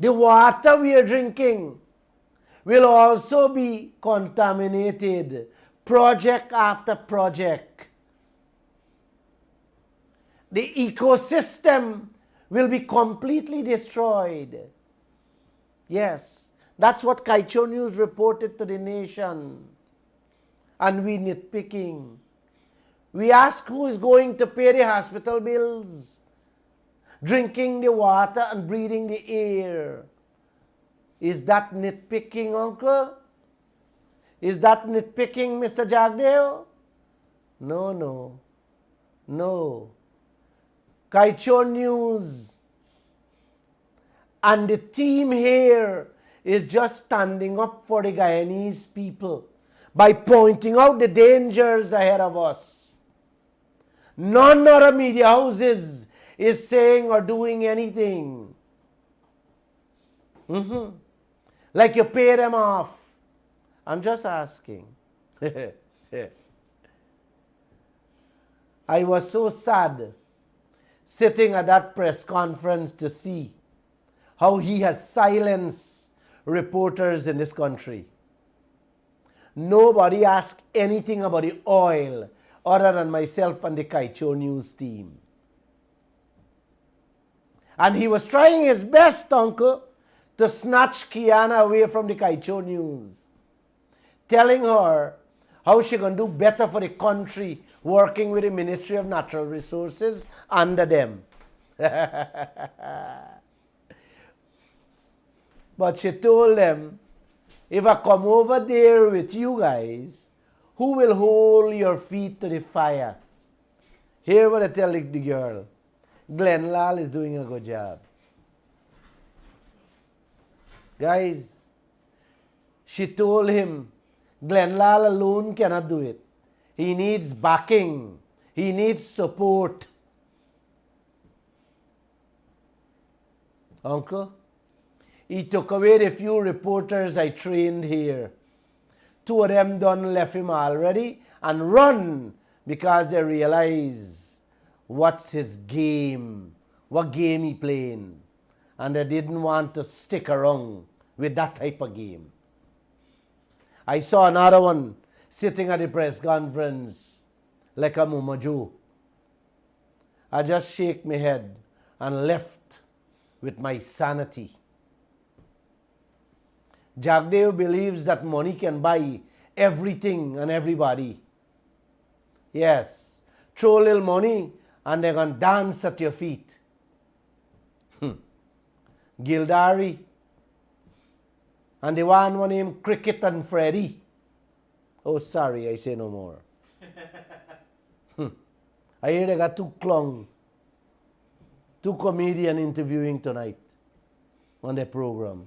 the water we are drinking will also be contaminated, project after project. The ecosystem will be completely destroyed. Yes, that's what Kaieteur News reported to the nation. And we nitpicking. We ask who is going to pay the hospital bills, drinking the water and breathing the air. Is that nitpicking, Uncle? Is that nitpicking, Mr. Jagdeo? No. Kaieteur News and the team here is just standing up for the Guyanese people by pointing out the dangers ahead of us. None other media houses is saying or doing anything. Like you pay them off. I'm just asking. I was so sad sitting at that press conference to see how he has silenced reporters in this country. Nobody asked anything about the oil other than myself and the Kaieteur News team. And he was trying his best, Uncle, to snatch Kiana away from the Kaieteur News, telling her how she can do better for the country working with the Ministry of Natural Resources under them. But she told them, if I come over there with you guys, who will hold your feet to the fire? Hear what I tell the girl. Lall is doing a good job. Guys, she told him, Lall alone cannot do it. He needs backing. He needs support. Uncle, he took away the few reporters I trained here. 2 of them done left him already and run because they realize what's his game, what game he playing. And they didn't want to stick around with that type of game. I saw another one sitting at the press conference like a mumajo. I just shake my head and left with my sanity. Jagdeo believes that money can buy everything and everybody. Yes, throw a little money and they're going to dance at your feet. Gildari and the one named Cricket and Freddy. Oh, sorry, I say no more. I hear they got 2 clown, 2 comedian interviewing tonight on the program.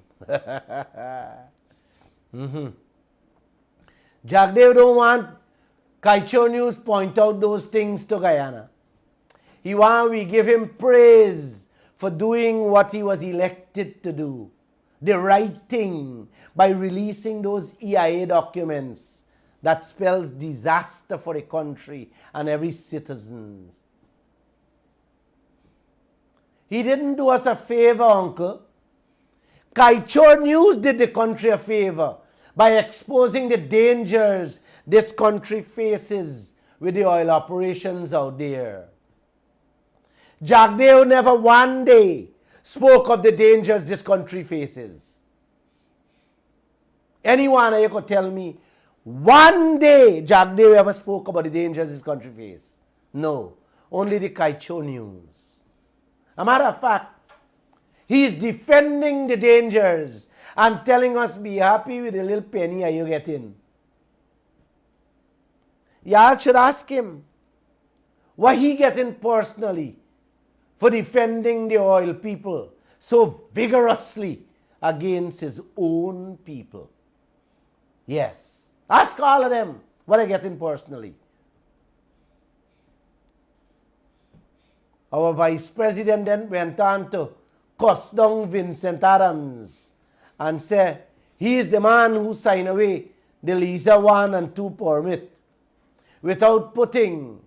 Jagdeo don't want Kaieteur News point out those things to Guyana. He want we give him praise for doing what he was elected to do. The right thing by releasing those EIA documents that spells disaster for the country and every citizen. He didn't do us a favor, Uncle. Kaieteur News did the country a favor by exposing the dangers this country faces with the oil operations out there. Jagdeo never one day spoke of the dangers this country faces. Anyone you could tell me one day Jagdeo ever spoke about the dangers this country faces? No, only the Kaieteur News. A matter of fact, he is defending the dangers and telling us be happy with the little penny you getting. Y'all should ask him what he getting personally for defending the oil people so vigorously against his own people. Yes, ask all of them what I getting personally. Our vice president then went on to cuss down Vincent Adams and say he is the man who signed away the Lisa 1 and 2 permit without putting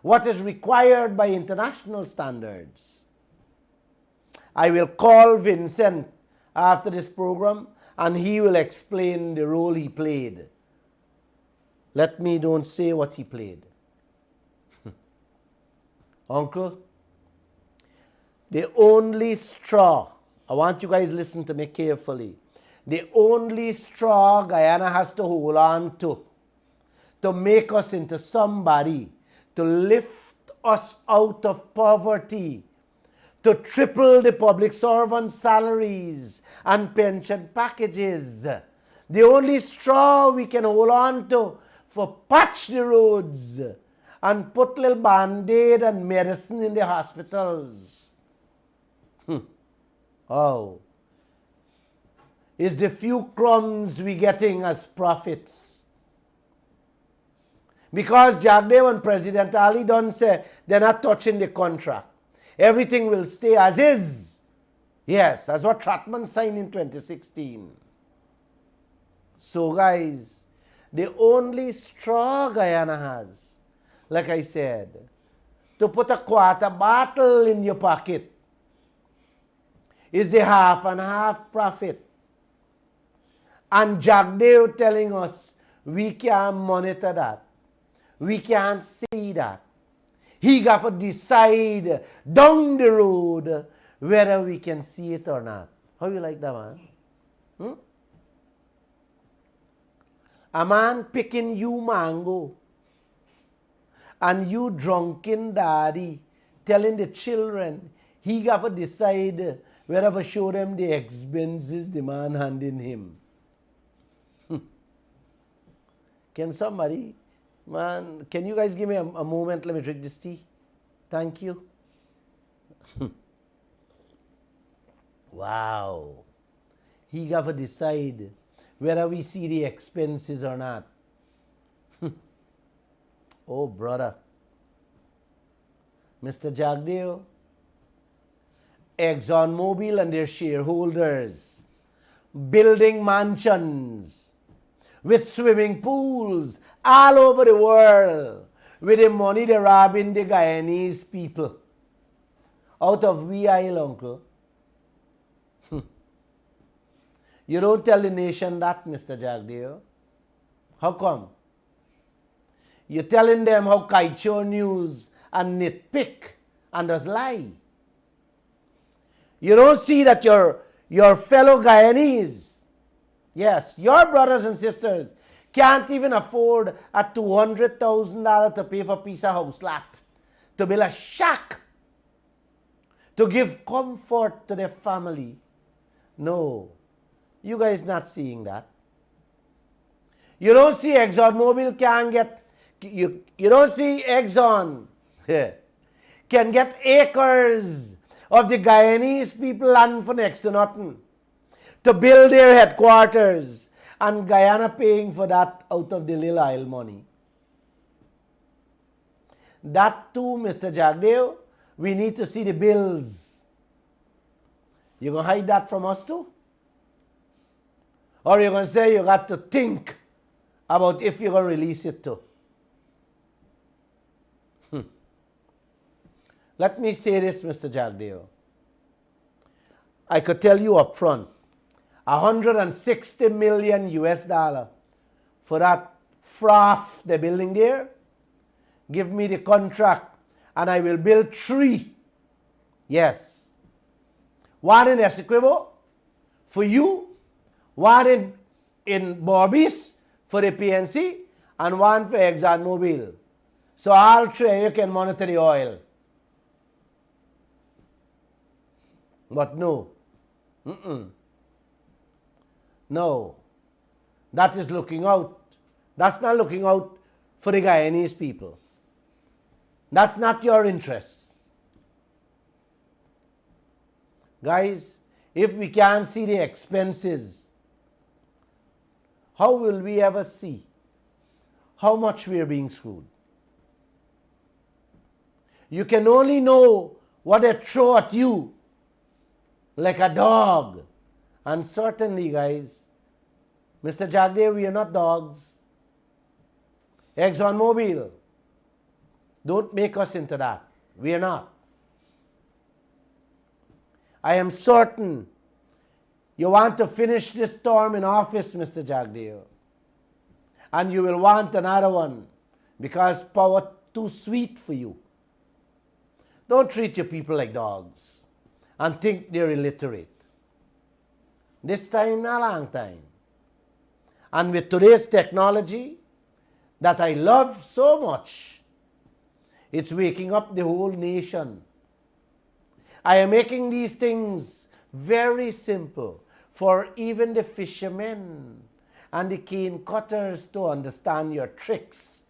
what is required by international standards. I will call Vincent after this program and he will explain the role he played. Let me don't say what he played. Uncle, the only straw, I want you guys to listen to me carefully. The only straw Guyana has to hold on to make us into somebody, to lift us out of poverty, to triple the public servant salaries and pension packages. The only straw we can hold on to for patch the roads and put little band-aid and medicine in the hospitals. Oh, is the few crumbs we getting as profits. Because Jagdev and President Ali done say they're not touching the contract. Everything will stay as is. Yes, that's what Trotman signed in 2016. So guys, the only straw Guyana has, like I said, to put a quarter bottle in your pocket is the half and half profit. And Jagdev telling us we can't monitor that. We can't see that. He got to decide down the road whether we can see it or not. How you like that, man? A man picking you mango and you drunken daddy telling the children he got to decide whether to show them the expenses the man handing him. Can somebody, man, can you guys give me a moment? Let me drink this tea. Thank you. Wow. He got to decide whether we see the expenses or not. Oh, brother. Mr. Jagdeo, ExxonMobil and their shareholders building mansions with swimming pools all over the world with the money they're robbing the Guyanese people out of we Isle, uncle. You don't tell the nation that, Mr. Jagdeo. How come? You're telling them how Kaieteur News and nitpick and just lie. You don't see that your fellow Guyanese, yes, your brothers and sisters, can't even afford a $200,000 to pay for a piece of house lot, to build a shack, to give comfort to their family. No, you guys not seeing that. You don't see ExxonMobil can get, you don't see Exxon can get acres of the Guyanese people land for next to nothing to build their headquarters, and Guyana paying for that out of the Lall Isle money. That too, Mr. Jagdeo, we need to see the bills. You going to hide that from us too? Or you're going to say you got to think about if you're going to release it too? Let me say this, Mr. Jagdeo. I could tell you up front, $160 million US for that froth they're building there. Give me the contract and I will build 3. Yes. One in Essequibo for you, one in Borbis for the PNC, and one for ExxonMobil. So all 3 you can monitor the oil. But no. No. That is looking out. That's not looking out for the Guyanese people. That's not your interest. Guys, if we can't see the expenses, how will we ever see how much we are being screwed? You can only know what they throw at you like a dog. And certainly, guys, Mr. Jagdeo, we are not dogs. ExxonMobil, don't make us into that. We are not. I am certain You want to finish this term in office, Mr. Jagdeo. And you will want another one because power too sweet for you. Don't treat your people like dogs and think they're illiterate. This time, not a long time. And with today's technology that I love so much, it's waking up the whole nation. I am making these things very simple for even the fishermen and the cane cutters to understand your tricks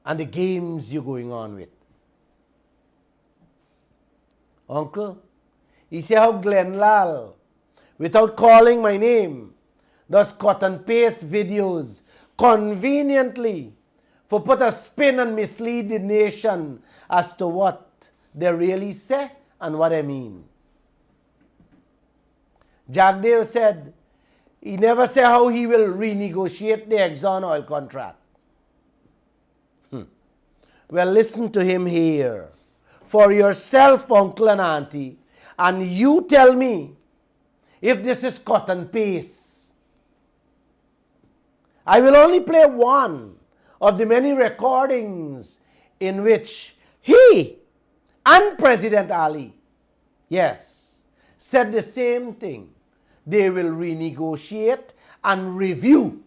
and the games you're going on with. Uncle, you see how Glenn Lall, without calling my name, does cut and paste videos conveniently for put a spin and mislead the nation as to what they really say and what I mean. Jagdeo said he never said how he will renegotiate the Exxon oil contract. Well, listen to him here. For yourself, uncle and auntie, and you tell me if this is cut and paste. I will only play one of the many recordings in which he and President Ali, yes, said the same thing. They will renegotiate and review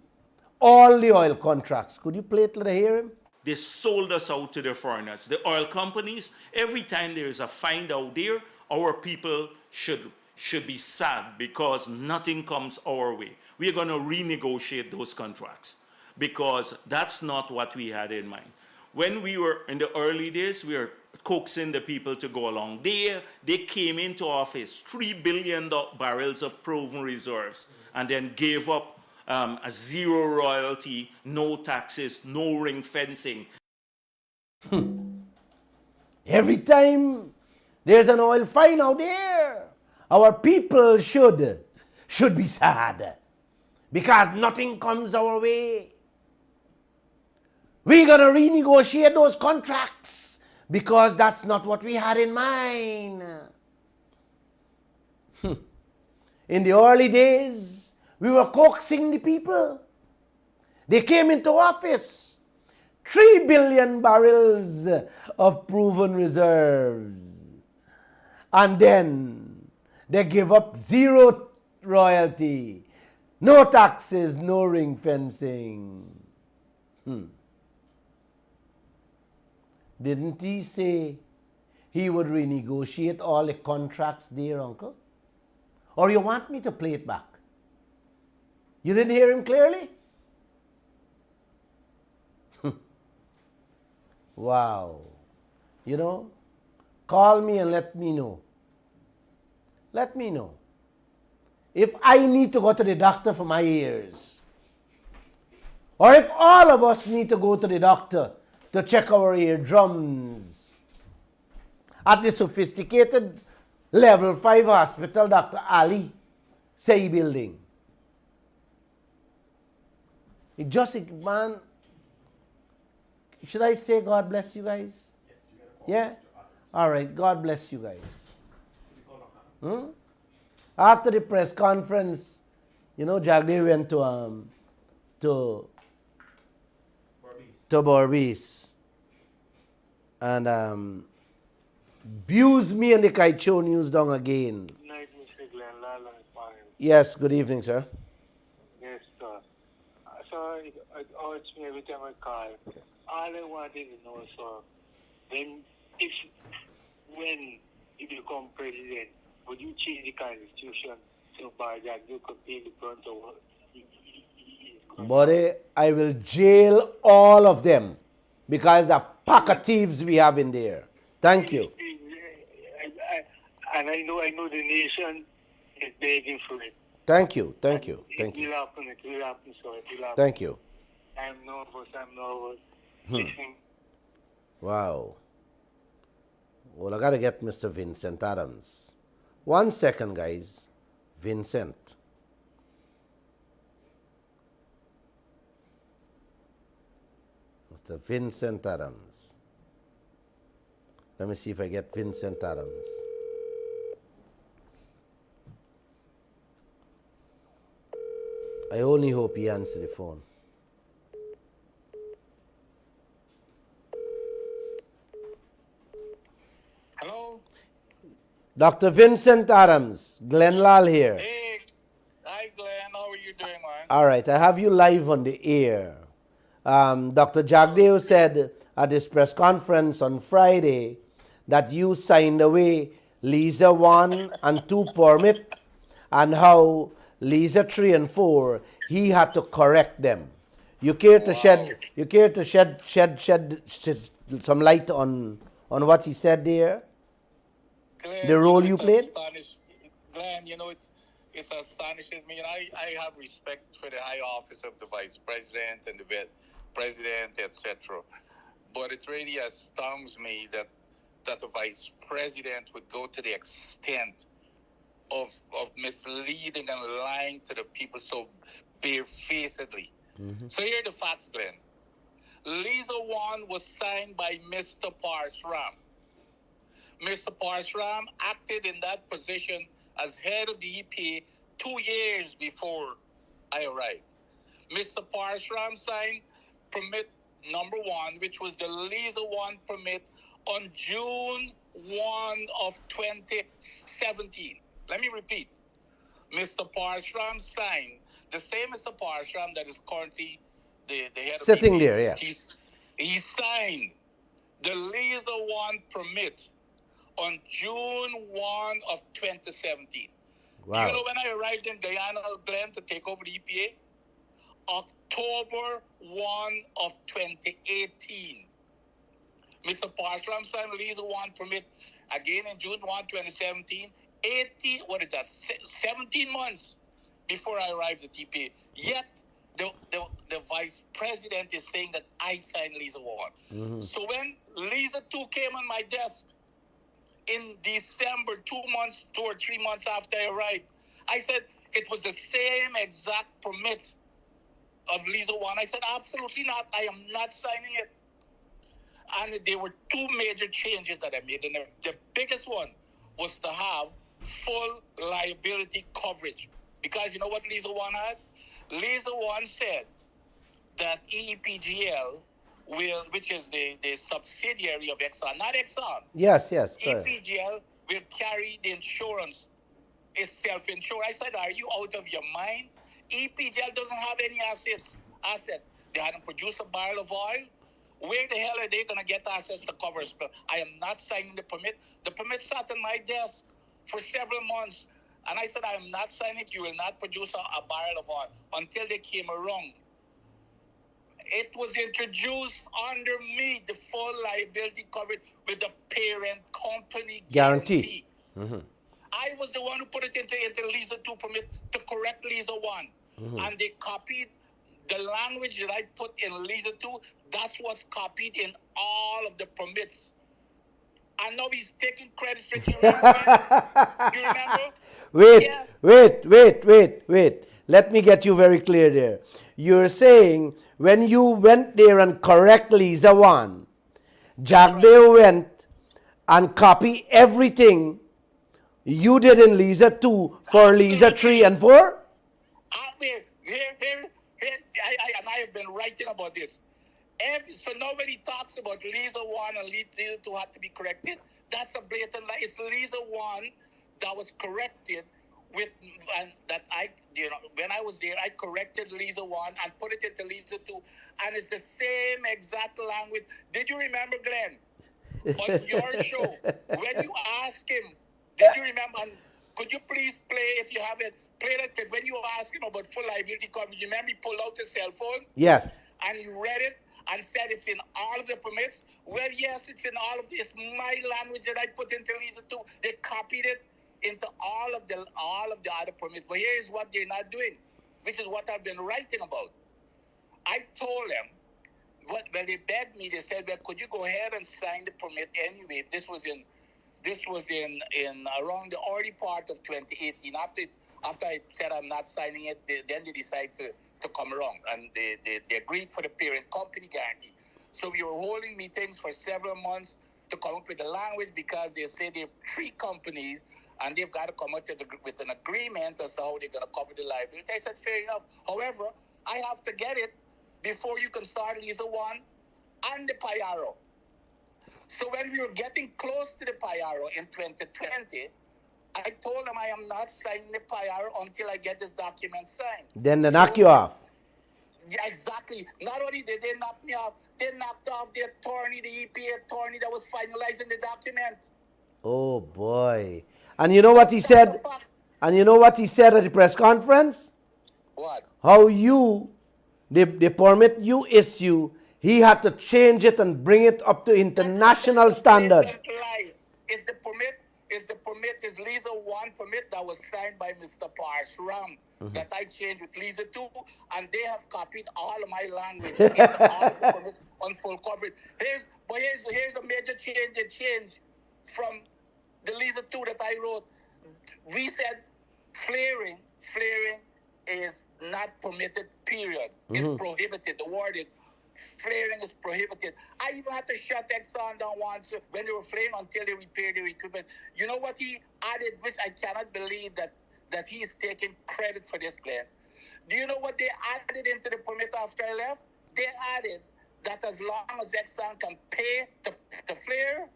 all the oil contracts. Could you play it, let us hear him? They sold us out to the foreigners. The oil companies, every time there is a find out there, our people should be sad because nothing comes our way. We are going to renegotiate those contracts because that's not what we had in mind. When we were in the early days, we were coaxing the people to go along. They came into office, 3 billion barrels of proven reserves, and then gave up a zero royalty, no taxes, no ring fencing. Every time there's an oil find out there, our people should be sad because nothing comes our way. We're going to renegotiate those contracts because that's not what we had in mind. In the early days, we were coaxing the people. They came into office. 3 billion barrels of proven reserves. And then they give up zero royalty, no taxes, no ring fencing. Didn't he say he would renegotiate all the contracts there, uncle? Or you want me to play it back? You didn't hear him clearly? Wow. You know, call me and let me know. Let me know. If I need to go to the doctor for my ears, or if all of us need to go to the doctor to check our eardrums at the sophisticated level 5 hospital Dr. Ali Say building. It just, man, should I say God bless you guys? Yes, you gotta call. Yeah? All right, God bless you guys. After the press conference, you know, Jagdeo went to Berbice and abused me and the Kaieteur News down again. Good night, Mr. Glenn Lall and fine. Yes, good evening, sir. Yes, sir. So it hurts me every time I call. All I wanted to know, sir, when you become president, would you change the constitution so by that you could pay the brunt of what Buddy, I will jail all of them because the pack of thieves we have in there. Thank you. And I know the nation is begging for it. Thank you. It will happen, sir. It will happen. Thank you. I'm nervous. Listen. Wow. Well, I got to get Mr. Vincent Adams. 1 second, guys. Vincent. Mr. Vincent Adams. Let me see if I get Vincent Adams. I only hope he answers the phone. Hello? Dr. Vincent Adams, Glenn Lall here. Hey, hi Glenn, how are you doing, man? All right, I have you live on the air. Dr. Jagdeo said at his press conference on Friday that you signed away Lisa 1 and 2 permit, and how Lisa 3 and 4, he had to correct them. You care to shed some light on what he said there? Glenn, The role you played? Glenn, it's astonishing me. I have respect for the high office of the vice president and the president, etc. But it really astounds me that the vice president would go to the extent of misleading and lying to the people so barefacedly. So here are the facts, Glenn. Lisa 1 was signed by Mr. Parsram. Mr. Parsram acted in that position as head of the EPA 2 years before I arrived. Mr. Parsram signed permit number 1, which was the Lisa 1 permit, on June 1 of 2017. Let me repeat. Mr. Parsram signed, the same Mr. Parsram that is currently the head Sitting of there, yeah. He signed the Lisa 1 permit on June 1 of 2017. Wow. You know when I arrived in Guyana, Glenn, to take over the EPA? October 1 of 2018. Mr. Parsram signed Lisa 1 permit again in June 1, 2017. 17 months before I arrived at EPA. Yet, the vice president is saying that I signed Lisa 1. So when Lisa 2 came on my desk in December, 2 or 3 months after I arrived, I said it was the same exact permit of Lisa 1. I said, absolutely not. I am not signing it. And there were 2 major changes that I made. And the biggest one was to have full liability coverage. Because you know what Lisa 1 had? Lisa 1 said that EPGL which is the subsidiary of Exxon, not Exxon. Yes. EPGL will carry the insurance. It's self-insured. I said, are you out of your mind? EPGL doesn't have any assets. They hadn't produced a barrel of oil. Where the hell are they going to get access to cover a spill? I am not signing the permit. The permit sat on my desk for several months. And I said, I am not signing it. You will not produce a barrel of oil until they came around. It was introduced under me, the full liability coverage with the parent company guarantee. I was the one who put it into Lisa 2 permit to correct Lisa 1. And they copied the language that I put in Lisa 2. That's what's copied in all of the permits. And now he's taking credit for it. You remember? Wait. Let me get you very clear there. You're saying when you went there and correct Lisa 1, Jagdeo went and copied everything you did in Lisa 2 for Lisa 3 and 4? And I have been writing about this. So nobody talks about Lisa 1 and Lisa 2 had to be corrected. That's a blatant lie. It's Lisa 1 that was corrected when I was there, I corrected Lisa 1 and put it into Lisa 2. And it's the same exact language. Did you remember, Glenn, on your show, when you asked him, did you remember, and could you please play, if you have it, play that clip, when you asked him about full liability coverage, you remember he pulled out his cell phone? Yes. And he read it and said it's in all of the permits. Well, yes, it's in all of this. My language that I put into Lisa 2, they copied it into all of the other permits. But here is what they're not doing, which is what I've been writing about. I told them, when they begged me, they said, well, could you go ahead and sign the permit anyway? This was in around the early part of 2018. After I said I'm not signing it, then they decided to come around, and they agreed for the parent company guarantee. So we were holding meetings for several months to come up with the language, because they say there are 3 companies and they've got to come out with an agreement as to how they're going to cover the liability. I said, fair enough. However, I have to get it before you can start Lisa 1 and the Payaro. So when we were getting close to the Payaro in 2020, I told them I am not signing the Payaro until I get this document signed. Then they knock you off. Yeah, exactly. Not only did they knock me off, they knocked off the attorney, the EPA attorney that was finalizing the document. Oh boy. And you know what he said? And you know what he said at the press conference? What? How you, the permit you issue, he had to change it and bring it up to international standard. Is Lisa 1 permit that was signed by Mr. Parshram that I changed with Lisa 2, and they have copied all of my language into all of the permits on full coverage. Here's a major change. The change from the Lisa 2 that I wrote. We said flaring is not permitted, period. It's prohibited. The word is flaring is prohibited. I even had to shut Exxon down once when they were flaring until they repaired their equipment. You know what he added, which I cannot believe that he is taking credit for this, Glenn. Do you know what they added into the permit after I left? They added that as long as Exxon can pay to flare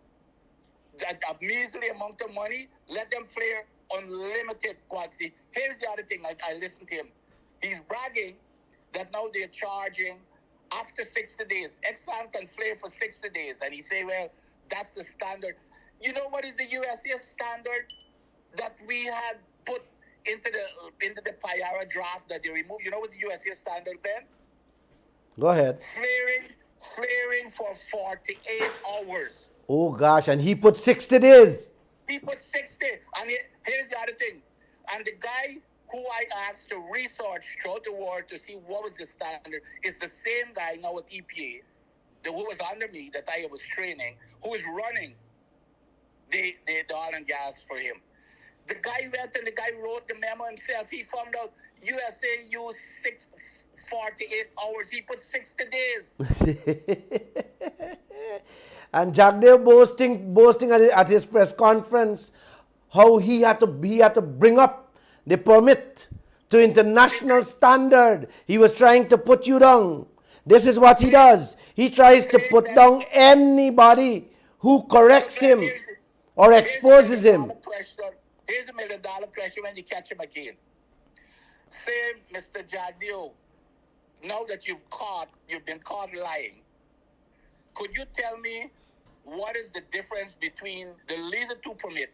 a measly amount of money, let them flare unlimited quantity. Here's the other thing. I listened to him. He's bragging that now they're charging after 60 days. Exxon can flare for 60 days. And he say, well, that's the standard. You know what is the USCS standard that we had put into the Payara draft that they removed? You know what's the USCS standard then? Go ahead. Flaring for 48 hours. Oh gosh, and he put 60 days. He put 60. And here's the other thing. And the guy who I asked to research throughout the world to see what was the standard is the same guy now at EPA, who was under me that I was training, who is running the oil and gas for him. The guy went and the guy wrote the memo himself. He found out USA used 48 hours. He put 60 days. And Jagdev boasting at his press conference how he had to bring up the permit to international standard. He was trying to put you down. This is what he does. He tries to put down anybody who corrects him or exposes him. Here's $1 million question when you catch him again. Say, Mr. Jagdev, now that you've been caught lying, could you tell me what is the difference between the Lisa 2 permit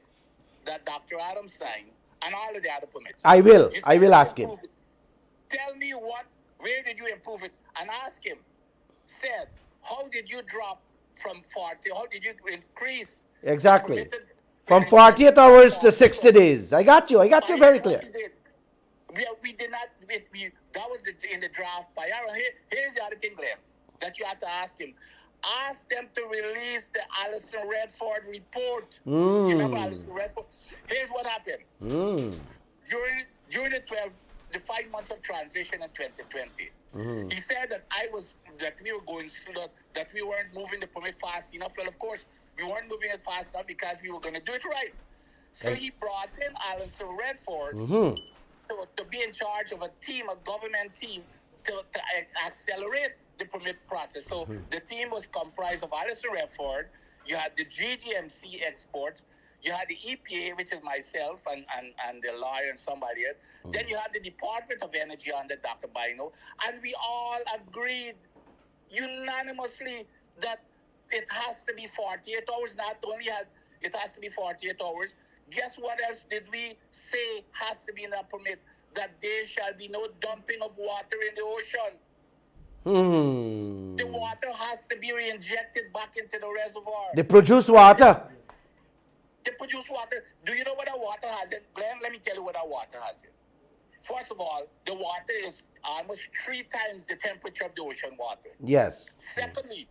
that Dr. Adams signed and all of the other permits? I will ask him. Tell me where did you improve it? And ask him, said, how did you drop from 40, how did you increase? Exactly. From 48 hours to 60 days. I got you very clear. We did not, that was in the draft by Aaron. Here's the other thing, Glenn, that you have to ask him. Ask them to release the Alison Redford report. You remember Alison Redford? Here's what happened. During the 5 months of transition in 2020, he said that we were going slow, that we weren't moving the permit fast enough. Well, of course, we weren't moving it fast enough because we were going to do it right. So he brought in Alison Redford to be in charge of a government team to accelerate the permit process. So the team was comprised of Alison Redford, you had the GGMC exports, you had the EPA, which is myself and the lawyer and somebody else. Then you had the Department of Energy under Dr. Bino, and we all agreed unanimously that it has to be 48 hours. Not only it has to be 48 hours. Guess what else did we say has to be in that permit? That there shall be no dumping of water in the ocean. The water has to be re-injected back into the reservoir. They produce water. Do you know what our water has in? Glenn, let me tell you what our water has in. First of all, the water is almost 3 times the temperature of the ocean water. Yes. Secondly,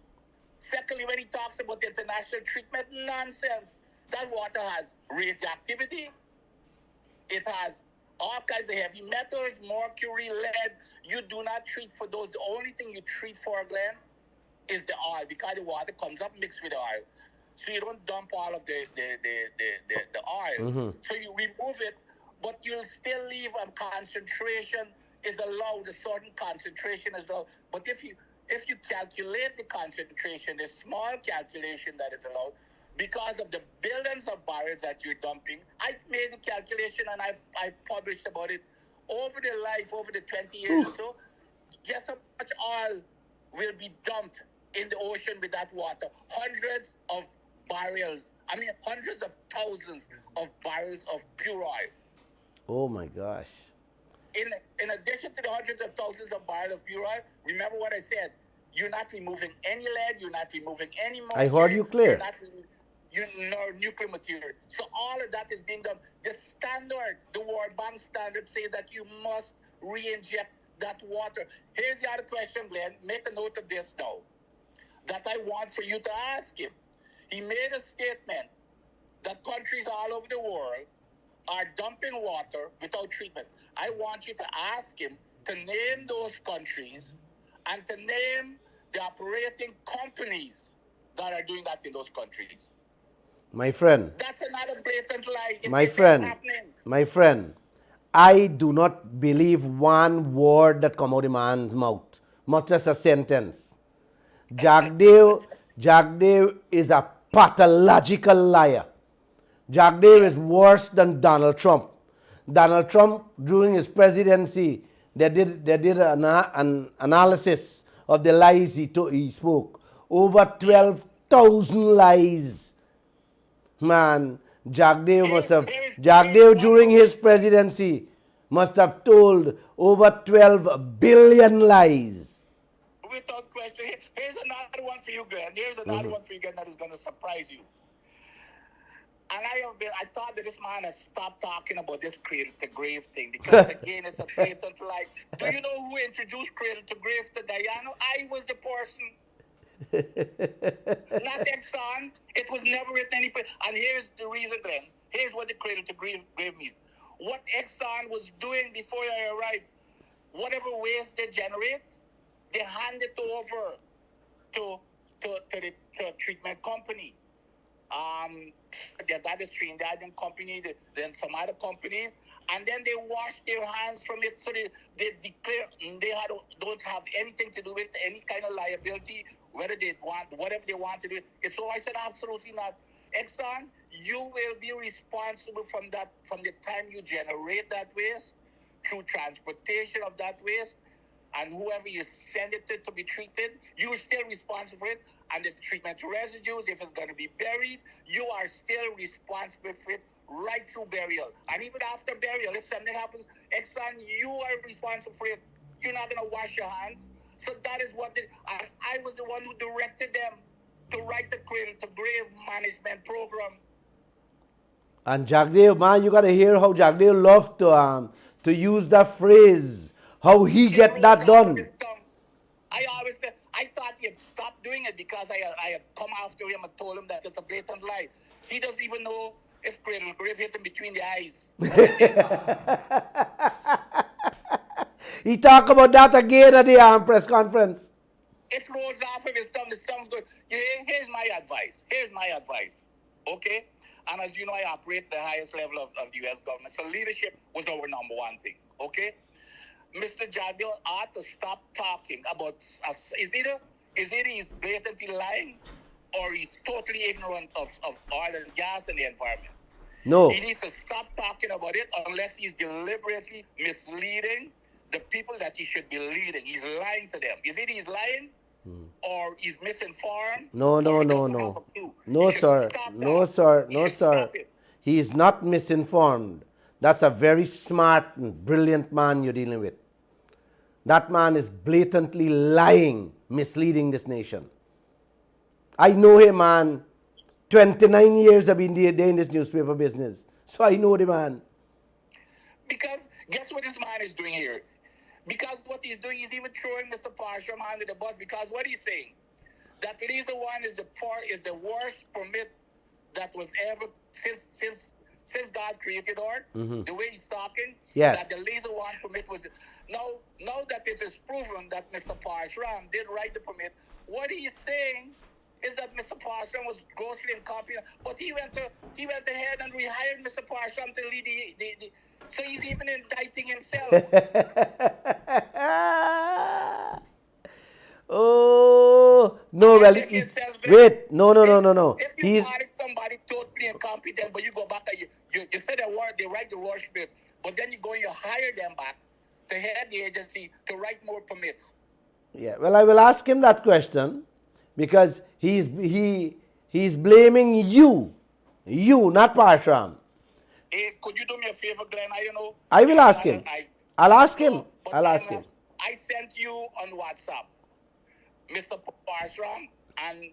when he talks about the international treatment, nonsense. That water has radioactivity. It has all kinds of heavy metals, mercury, lead. You do not treat for those. The only thing you treat for, Glenn, is the oil, because the water comes up mixed with the oil. so you don't dump all of the oil. So you remove it, but you'll still leave a concentration is allowed, a certain concentration is allowed. But if you calculate the concentration, the small calculation that is allowed, because of the billions of barrels that you're dumping, I made the calculation and I published about it over the 20 years or so. Guess how much oil will be dumped in the ocean with that water? Hundreds of barrels. I mean, hundreds of thousands of barrels of pure oil. Oh my gosh. In addition to the hundreds of thousands of barrels of pure oil, remember what I said. You're not removing any lead. You're not removing any mercury. I heard you clear. You're not nuclear material. So all of that is being done. The standard, the World Bank standard, say that you must re-inject that water. Here's the other question, Glenn. Make a note of this now, that I want for you to ask him. He made a statement that countries all over the world are dumping water without treatment. I want you to ask him to name those countries and to name the operating companies that are doing that in those countries. My friend. That's another blatant lie. My friend, I do not believe one word that come out of man's mouth, much as a sentence. Jagdev is a pathological liar. Jagdev is worse than Donald Trump. Donald Trump, during his presidency, they did an analysis of the lies he spoke. Over 12,000 lies. Man, Jagdev during his presidency must have told over 12 billion lies. Without question. Here's another one for you, Glenn. Here's another one for you, Glenn, that is going to surprise you. And I thought that this man has stopped talking about this cradle to grave thing because, again, it's a blatant lie. Do you know who introduced cradle to grave to Guyana? I was the person. Not Exxon. It was never written anywhere. And here's the reason, Glenn. Here's what the cradle to grave means. What Exxon was doing before I arrived, whatever waste they generate, they hand it over to the treatment company. That is Trinidad company, then some other companies, and then they wash their hands from it. So they declare don't have anything to do with any kind of liability, whether they want whatever they want to do. And so I said, absolutely not. Exxon, you will be responsible from the time you generate that waste, through transportation of that waste, and whoever you send it to be treated, you're still responsible for it. And the treatment residues, if it's going to be buried, you are still responsible for it right through burial. And even after burial, if something happens, Exxon, you are responsible for it. You're not going to wash your hands. So that is what I was the one who directed them to write the cradle to grave management program. And Jagdev, man, you got to hear how Jagdev loved to use that phrase, how he get that done. I thought he had stopped doing it because I had come after him and told him that it's a blatant lie. He doesn't even know if cradle grave hit him between the eyes. He talked about that again at the press conference. It rolls off of his tongue. It sounds good. Here's my advice. Okay? And as you know, I operate at the highest level of the U.S. government. So leadership was our number one thing. Okay? Mr. Jagdev ought to stop talking about us. Is either he's blatantly lying or he's totally ignorant of oil and gas and the environment. No. He needs to stop talking about it unless he's deliberately misleading the people that he should be leading. He's lying to them. Is it he's lying or he's misinformed? No, sir. He is not misinformed. That's a very smart and brilliant man you're dealing with. That man is blatantly lying, misleading this nation. I know him, man. 29 years I've been there in this newspaper business. So I know the man. Because guess what this man is doing here? Because what he's doing, he's even throwing Mr. Parsham under the bus. Because what he's saying, that Lisa 1 is the worst permit that was ever since God created Earth. The way he's talking, yes, that the Lisa 1 permit was. Now that it is proven that Mr. Parshram did write the permit, what he's saying is that Mr. Parson was grossly incompetent, but he went ahead and rehired Mr. Parson to lead the so he's even indicting himself. Oh, no, well, wait, no. If you audit somebody totally incompetent, but you go back and you say the word, they write the word script, but then you go and you hire them back to head the agency to write more permits. Yeah, well, I will ask him that question because he's blaming you, not Parshram. Hey, could you do me a favor, Glenn? I will ask him. I'll ask him. I sent you on WhatsApp, Mr. Parshram and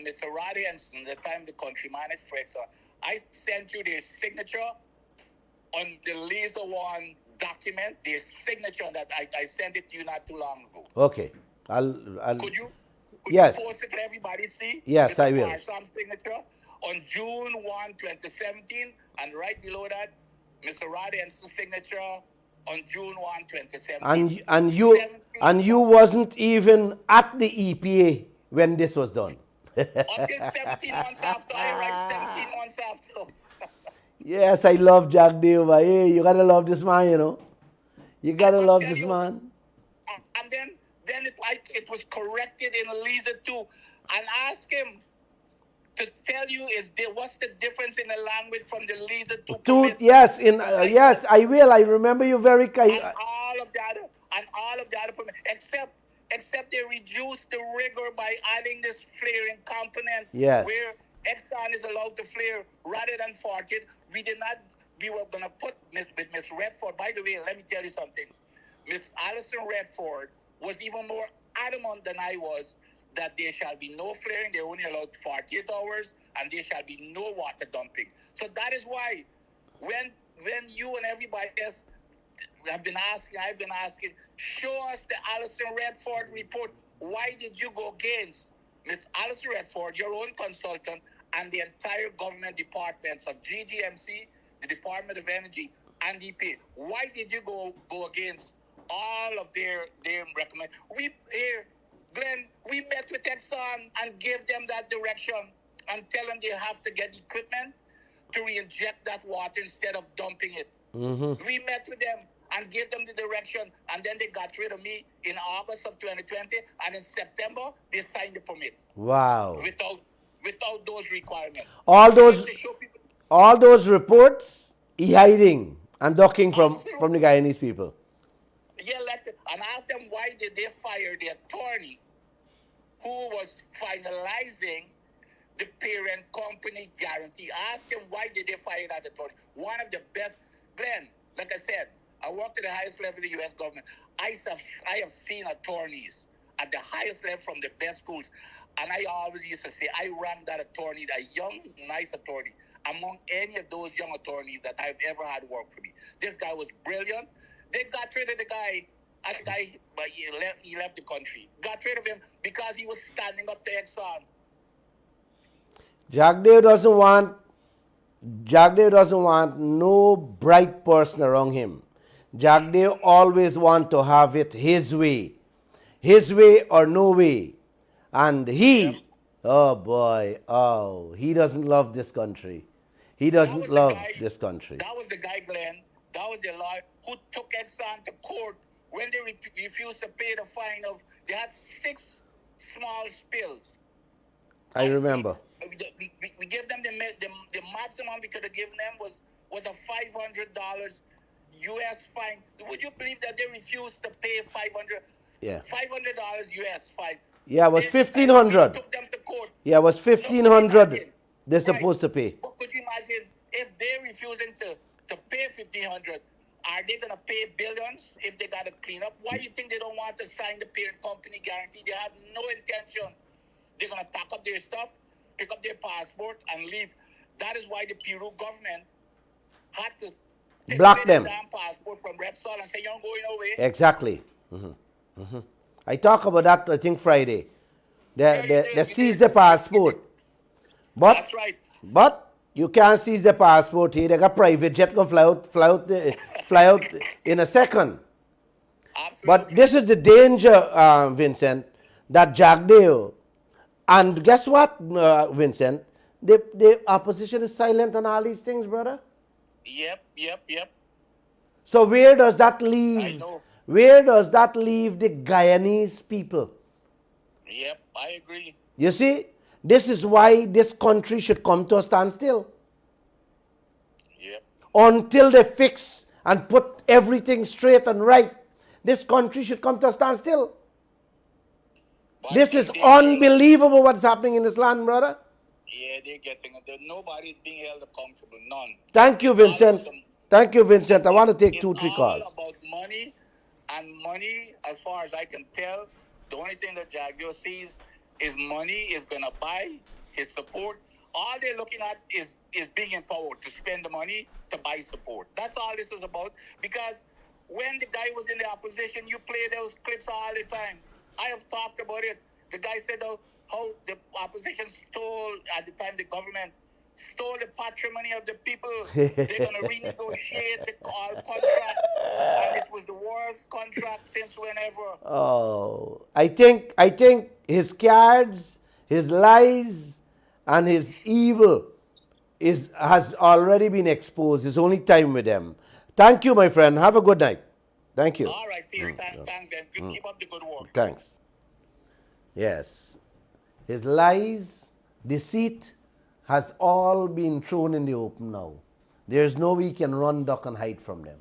Mr. Roddy and the time the country managed Frexer. I sent you their signature on the laser one document. Their signature on that. I sent it to you not too long ago. Okay. Could you yes. post it, let everybody see? Yes, Mr. I will. Parshram's signature on June 1, 2017, and right below that, Mr. Roddy Enson's signature on June 1, 2017. And you wasn't even at the EPA when this was done. Until 17 months after, I write 17 months after. Yes, I love Jack Dale. Hey, you gotta love this man, you know. You gotta love this man. And then it was corrected in Lisa 2, and ask him to tell you what's the difference in the language from the Lisa 2. Yes, yes, I will. I remember you very. And all of the other permits, except they reduced the rigor by adding this flaring component. Yes. Where Exxon is allowed to flare rather than 40. We were going to put with Miss Redford. By the way, let me tell you something. Miss Alison Redford was even more adamant than I was that there shall be no flaring. They're only allowed 48 hours, and there shall be no water dumping. So that is why when you and everybody else I've been asking, show us the Alison Redford report. Why did you go against Miss Alison Redford, your own consultant, and the entire government departments of GGMC, the Department of Energy, and EPA? Why did you go against all of their recommendations? Glenn, we met with Exxon and gave them that direction and tell them they have to get equipment to re-inject that water instead of dumping it. Mm-hmm. We met with them and gave them the direction, and then they got rid of me in August of 2020, and in September, they signed the permit. Wow. Without those requirements. All those reports, he hiding and ducking from the Guyanese people. Yeah, and ask them why did they fire the attorney who was finalizing the parent company guarantee. Ask them why did they fire that attorney. One of the best, Glenn, like I said, I worked at the highest level of the U.S. government. I have seen attorneys at the highest level from the best schools. And I always used to say, I ranked that attorney, that young, nice attorney, among any of those young attorneys that I've ever had work for me. This guy was brilliant. They got rid of the guy, but he left the country. Got rid of him because he was standing up to Exxon. Jagdev doesn't want no bright person around him. Jagdev always want to have it his way or no way. And he, oh boy, he doesn't love this country. He doesn't love this country. That was the guy, Glenn. That was the lawyer who took Exxon to court when they refused to pay the fine of, they had 6 small spills. I remember. We gave them the maximum we could have given them was a $500 U.S. fine. Would you believe that they refused to pay $500? Yeah. $500 U.S. fine. Yeah, it was $1,500. Took them to court. Yeah, it was $1,500 they're supposed to pay. But could you imagine if they're refusing to pay $1,500? Are they going to pay billions if they got to clean up? Why do you think they don't want to sign the parent company guarantee? They have no intention. They're going to pack up their stuff, pick up their passport, and leave. That is why the Peru government had to block them. Damn passport from Repsol and say, you're not going away. Exactly. Mm-hmm. Mm-hmm. I talk about that, I think, Friday. They seize the passport. But, that's right. But you can't seize the passport here. They got private jet can fly out in a second. Absolutely. But this is the danger, Vincent, that Jagdeo And guess what, Vincent? The opposition is silent on all these things, brother. Yep. So where does that I leave? know. Where does that leave the Guyanese people? Yep, I agree. You see, this is why this country should come to a standstill. Yep. Until they fix and put everything straight and right, this country should come to a standstill. But This is they- unbelievable what's happening in this land, brother. Yeah, they're getting it. Nobody's being held accountable. None. Thank you, It's all Vincent. about the- Thank you, Vincent. I want to take it's 2-3 all calls. about money, and money, as far as I can tell, the only thing that Jaguar sees is money is going to buy his support. All they're looking at is being empowered to spend the money to buy support. That's all this is about. Because when the guy was in the opposition, you play those clips all the time. I have talked about it. The guy said how the opposition stole, at the time the government stole the patrimony of the people. They're going to renegotiate the contract. And it was the worst contract since whenever. Oh, I think his cards, his lies, and his evil has already been exposed. It's only time with them. Thank you, my friend. Have a good night. Thank you. All right, Steve. Thanks, then. Keep up the good work. Thanks. Yes. His lies, deceit has all been thrown in the open now. There's no way he can run, duck, and hide from them.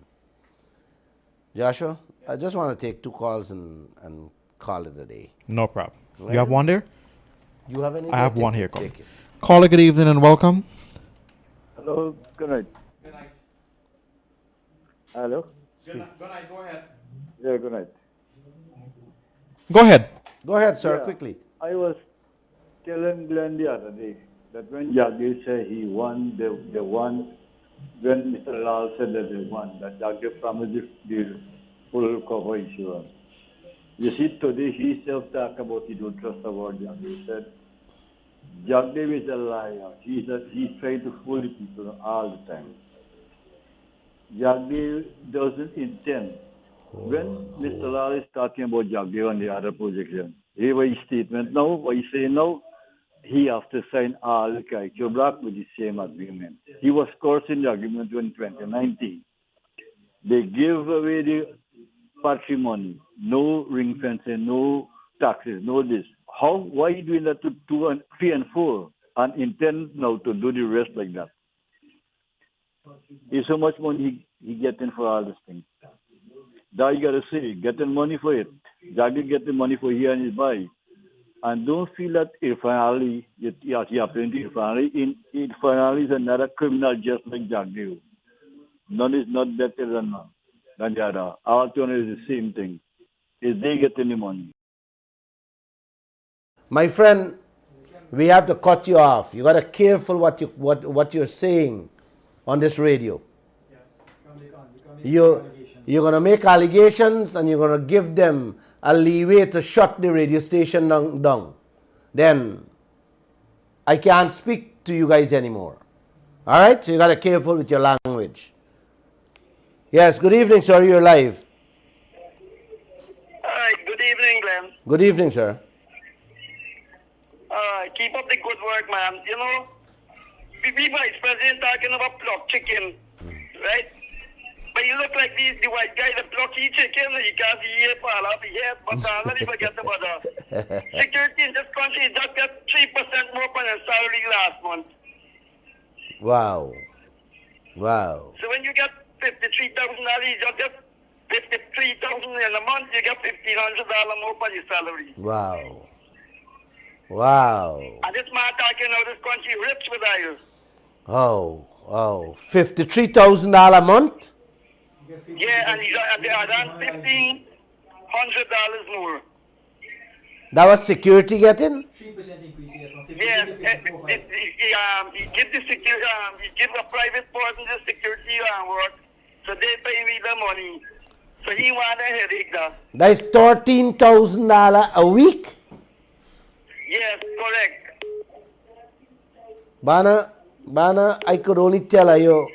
Joshua, I just want to take 2 calls and call it a day. No problem. You have one there? You have any? I have Take one it, here. take it. Caller, good evening and welcome. Hello, good night. Good night. Hello? Good night. Go ahead. Yeah, good night. Go ahead. Go ahead, sir, Yeah. quickly. I was telling Glenn the other day that when Jagdish said he won, they won. When Mr. Lall said that they won, that Jagdish promised the full cover insurance. You see, today he himself talked about he don't trust the word Jagdish. He said, Jagdish is a liar. He's trying to fool the people all the time. Jagdish doesn't intend. When Mr. Lall is talking about Jagdish and the other position, he was his statement now, what he saying now, he has to sign all the Kaieteur block with the same agreement. He was cursing the agreement in 2019. They give away the patrimony, no ring fencing, no taxes, no this. Why are you doing that to 2 and 3 and 4 and intend now to do the rest like that? It's so much money he getting for all these things. That you gotta say, getting money for it. Jagdish getting money for here and his buy. And don't feel that Irfan Ali, you happening to Irfan Ali. Irfan Ali is another criminal just like Jagdish. None is not better than the other. All two is the same thing. Is they getting the money. My friend, we have to cut you off. You got to careful what you're saying on this radio. You're going to make allegations and you're going to give them a leeway to shut the radio station down. Then I can't speak to you guys anymore. All right? So you got to be careful with your language. Yes, good evening, sir. You're live. Hi, good evening, Glenn. Good evening, sir. Keep up the good work, man. You know, we vice president talking about pluck chicken, right? But you look like the white guy that plucky chicken, you can't see it fall off his head, but let me forget about that. Security in this country just got 3% more on their salary last month. Wow. Wow. So when you get $53,000, you just get $53,000 in a month, you get $1,500 more on your salary. Wow. Wow. And this man talking about this country rich with oil. Oh. $53,000 a month? Yeah, and they are done $1,500 more. That was security getting? 3% increase here from 50 Yeah, to 54. he give the security, he give a private person the security work, so they pay me the money. So he want a headache there. That is $13,000 a week? Yes, correct. Bana, I could only tell you,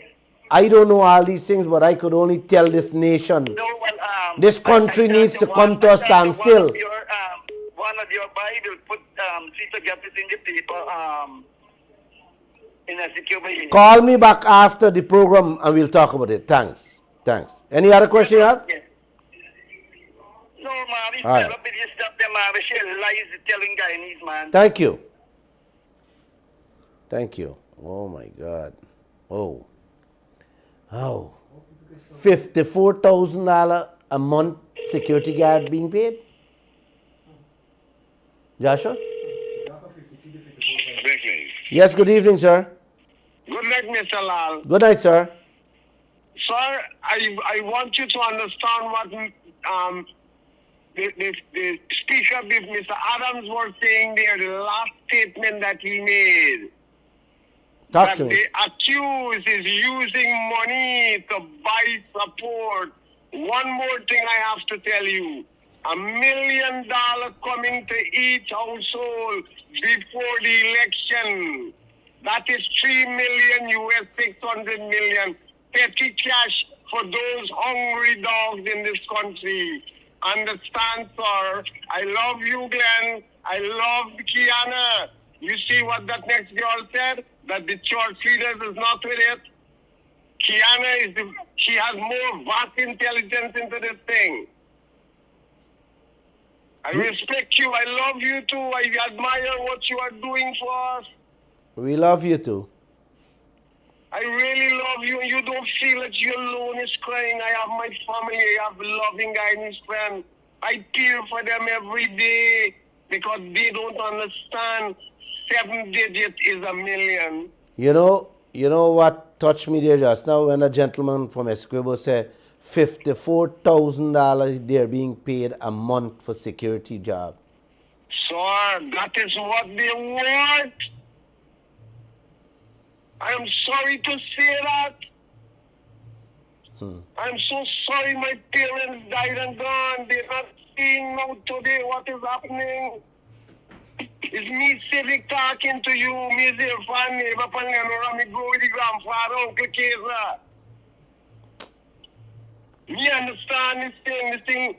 I don't know all these things, but I could only tell this nation, No, well, this country needs to come to a standstill. One one of your Bible, put, see to get it in the paper, in a secure way. Call me back after the program and we'll talk about it. Thanks. Thanks. Any other question you have? Yes. No, man, he's All right. up with this stuff, them, man. We share lies telling Guyanese, man. Thank you. Thank you. Oh my God. Oh. Oh. $54,000 a month security guard being paid? Joshua? Yes, good evening, sir. Good night, Mr. Lall. Good night, sir. Sir, I want you to understand what the speaker, Mr. Adams, was saying there, the last statement that he made. Talk That to me. the accused is using money to buy support. One more thing I have to tell you. $1 million coming to each household before the election. That is 3 million US 600 million petty cash for those hungry dogs in this country. Understand, sir? I love you, Glenn. I love Kiana. You see what that next girl said? That the church leaders is not with it. Kiana she has more vast intelligence into this thing. I respect you. I love you too. I admire what you are doing for us. We love you too. I really love you, and you don't feel that you're alone is crying. I have my family. I have loving Guyanese friends. I tear for them every day because they don't understand 7 digits is a million. You know what touched me there just now when a gentleman from Esquibbo said $54,000 they're being paid a month for security job. Sir, that is what they want. I am sorry to say that. I'm so sorry my parents died and gone. They're not seeing now today what is happening. It's me civic talking to you, me dear fan neighbor, me go with the grandfather, Uncle Keza. Me understand this thing.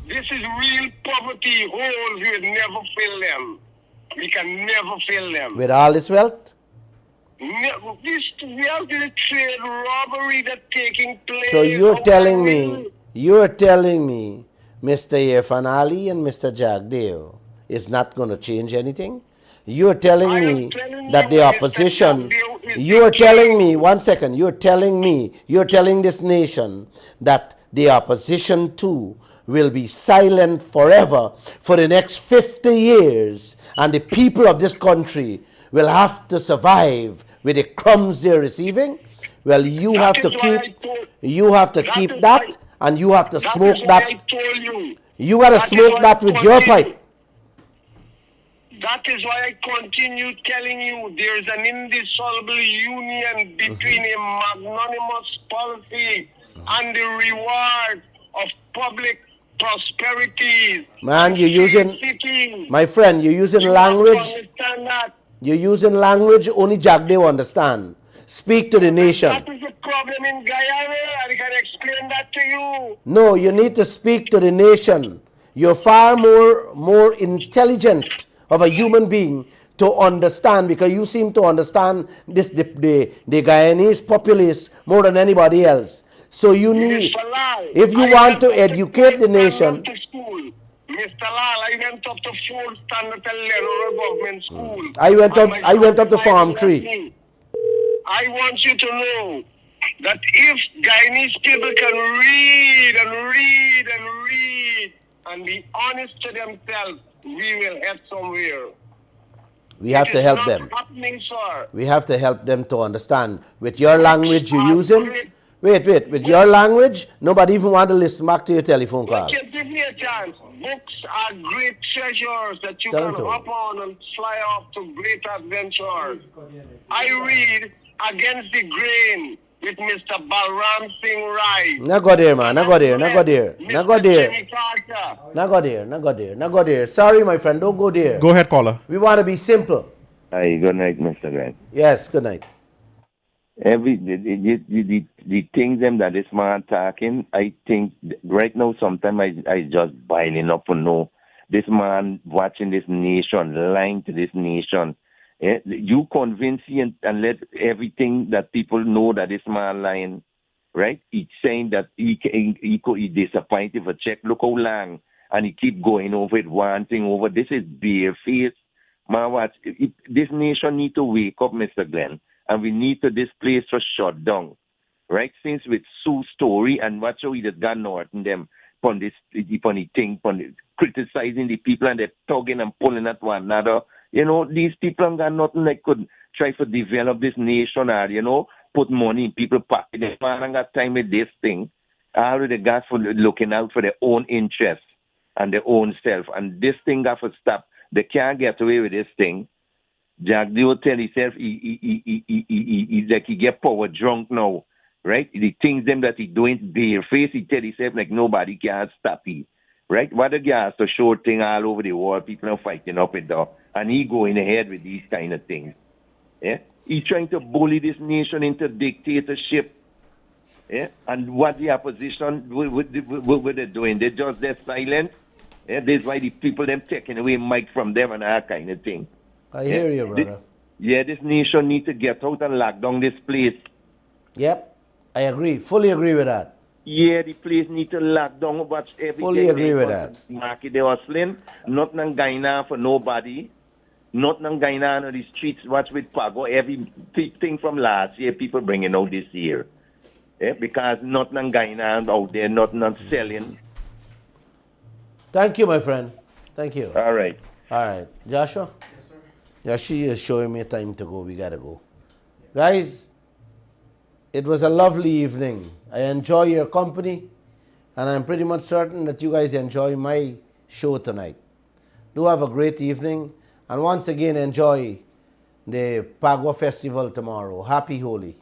This is real poverty. Holes, we would never fill them. We can never fill them. With all this wealth? This wealth is trade robbery that's taking place. So you're telling me, Mr. Irfan Ali and Mr. Jagdeo is not going to change anything? You're telling me that the opposition, you're telling me, one second, you're telling this nation that the opposition too will be silent forever for the next 50 years and the people of this country will have to survive with the crumbs they're receiving? Well, you have to keep that and you have to smoke that. You got to smoke that with your pipe. That is why I continue telling you there is an indissoluble union between a magnanimous policy and the reward of public prosperity. Man, you're using, my friend, you're using language. You're using language only Jagdeo understand. Speak to the nation. That is the problem in Guyana. I can explain that to you. No, you need to speak to the nation. You're far more intelligent of a human being to understand, because you seem to understand this the Guyanese populace more than anybody else. So you need, if you want to educate the nation. Mr. Lall, I went up to 4th standard level government school. I went up to Farm 3. I want you to know that if Guyanese people can read and read and read and be honest to themselves, we will head somewhere. We have to help them. Happening, sir. We have to help them to understand. With your language you're using, with your language, nobody even want to listen back to your telephone call. Give me a chance. Books are great treasures that you can hop on and fly off to great adventures. I read Against the Grain with Mr. Balram Singh Rai. Now go there, man. Now go there. Sorry, my friend. Don't go there. Go ahead, caller. We want to be simple. Hi, good night, Mr. Grant. Yes, good night. The things them that this man talking, I think right now sometimes I just buying up to know this man watching this nation, lying to this nation. You convince him and let everything that people know that this man lying, right? He's saying that he disappointed for check. Look how long. And he keep going over it, one thing over. This is barefaced. Man, this nation need to wake up, Mr. Glenn. And we need to this place to shut down. Right? Since with Sue's story and watch how he just got north and them on this thing, criticizing the people and they're tugging and pulling at one another. You know, these people ain't got nothing that could try to develop this nation or, you know, put money in people's pocket. They ain't got time with this thing. All they got for looking out for their own interests and their own self. And this thing got to stop. They can't get away with this thing. Jack Dio tell himself he like he get power drunk now. Right? The things them that he doing barefaced, he tell himself like nobody can stop him. Right? What the guys to show thing all over the world, people are fighting up it though. And he going ahead with these kind of things. Yeah? He's trying to bully this nation into dictatorship. Yeah? And what the opposition, what they're doing? They're silent. Yeah? That's why the people them taking away mic from them and that kind of thing. I hear you, brother. This nation need to get out and lock down this place. Yep. I agree. Fully agree with that. Yeah, the place need to lock down. Watch everything. Fully agree with that. Market they hustling. Nothing going on for nobody. Nothing going on the streets. Watch with Pago. Everything from last year, people bringing out this year. Yeah, because nothing going on out there. Nothing selling. Thank you, my friend. Thank you. All right. All right. Joshua? Yes, sir. Yeah, she is showing me time to go. We got to go. Guys, it was a lovely evening. I enjoy your company, and I'm pretty much certain that you guys enjoy my show tonight. Do have a great evening, and once again, enjoy the Pagua Festival tomorrow. Happy Holi.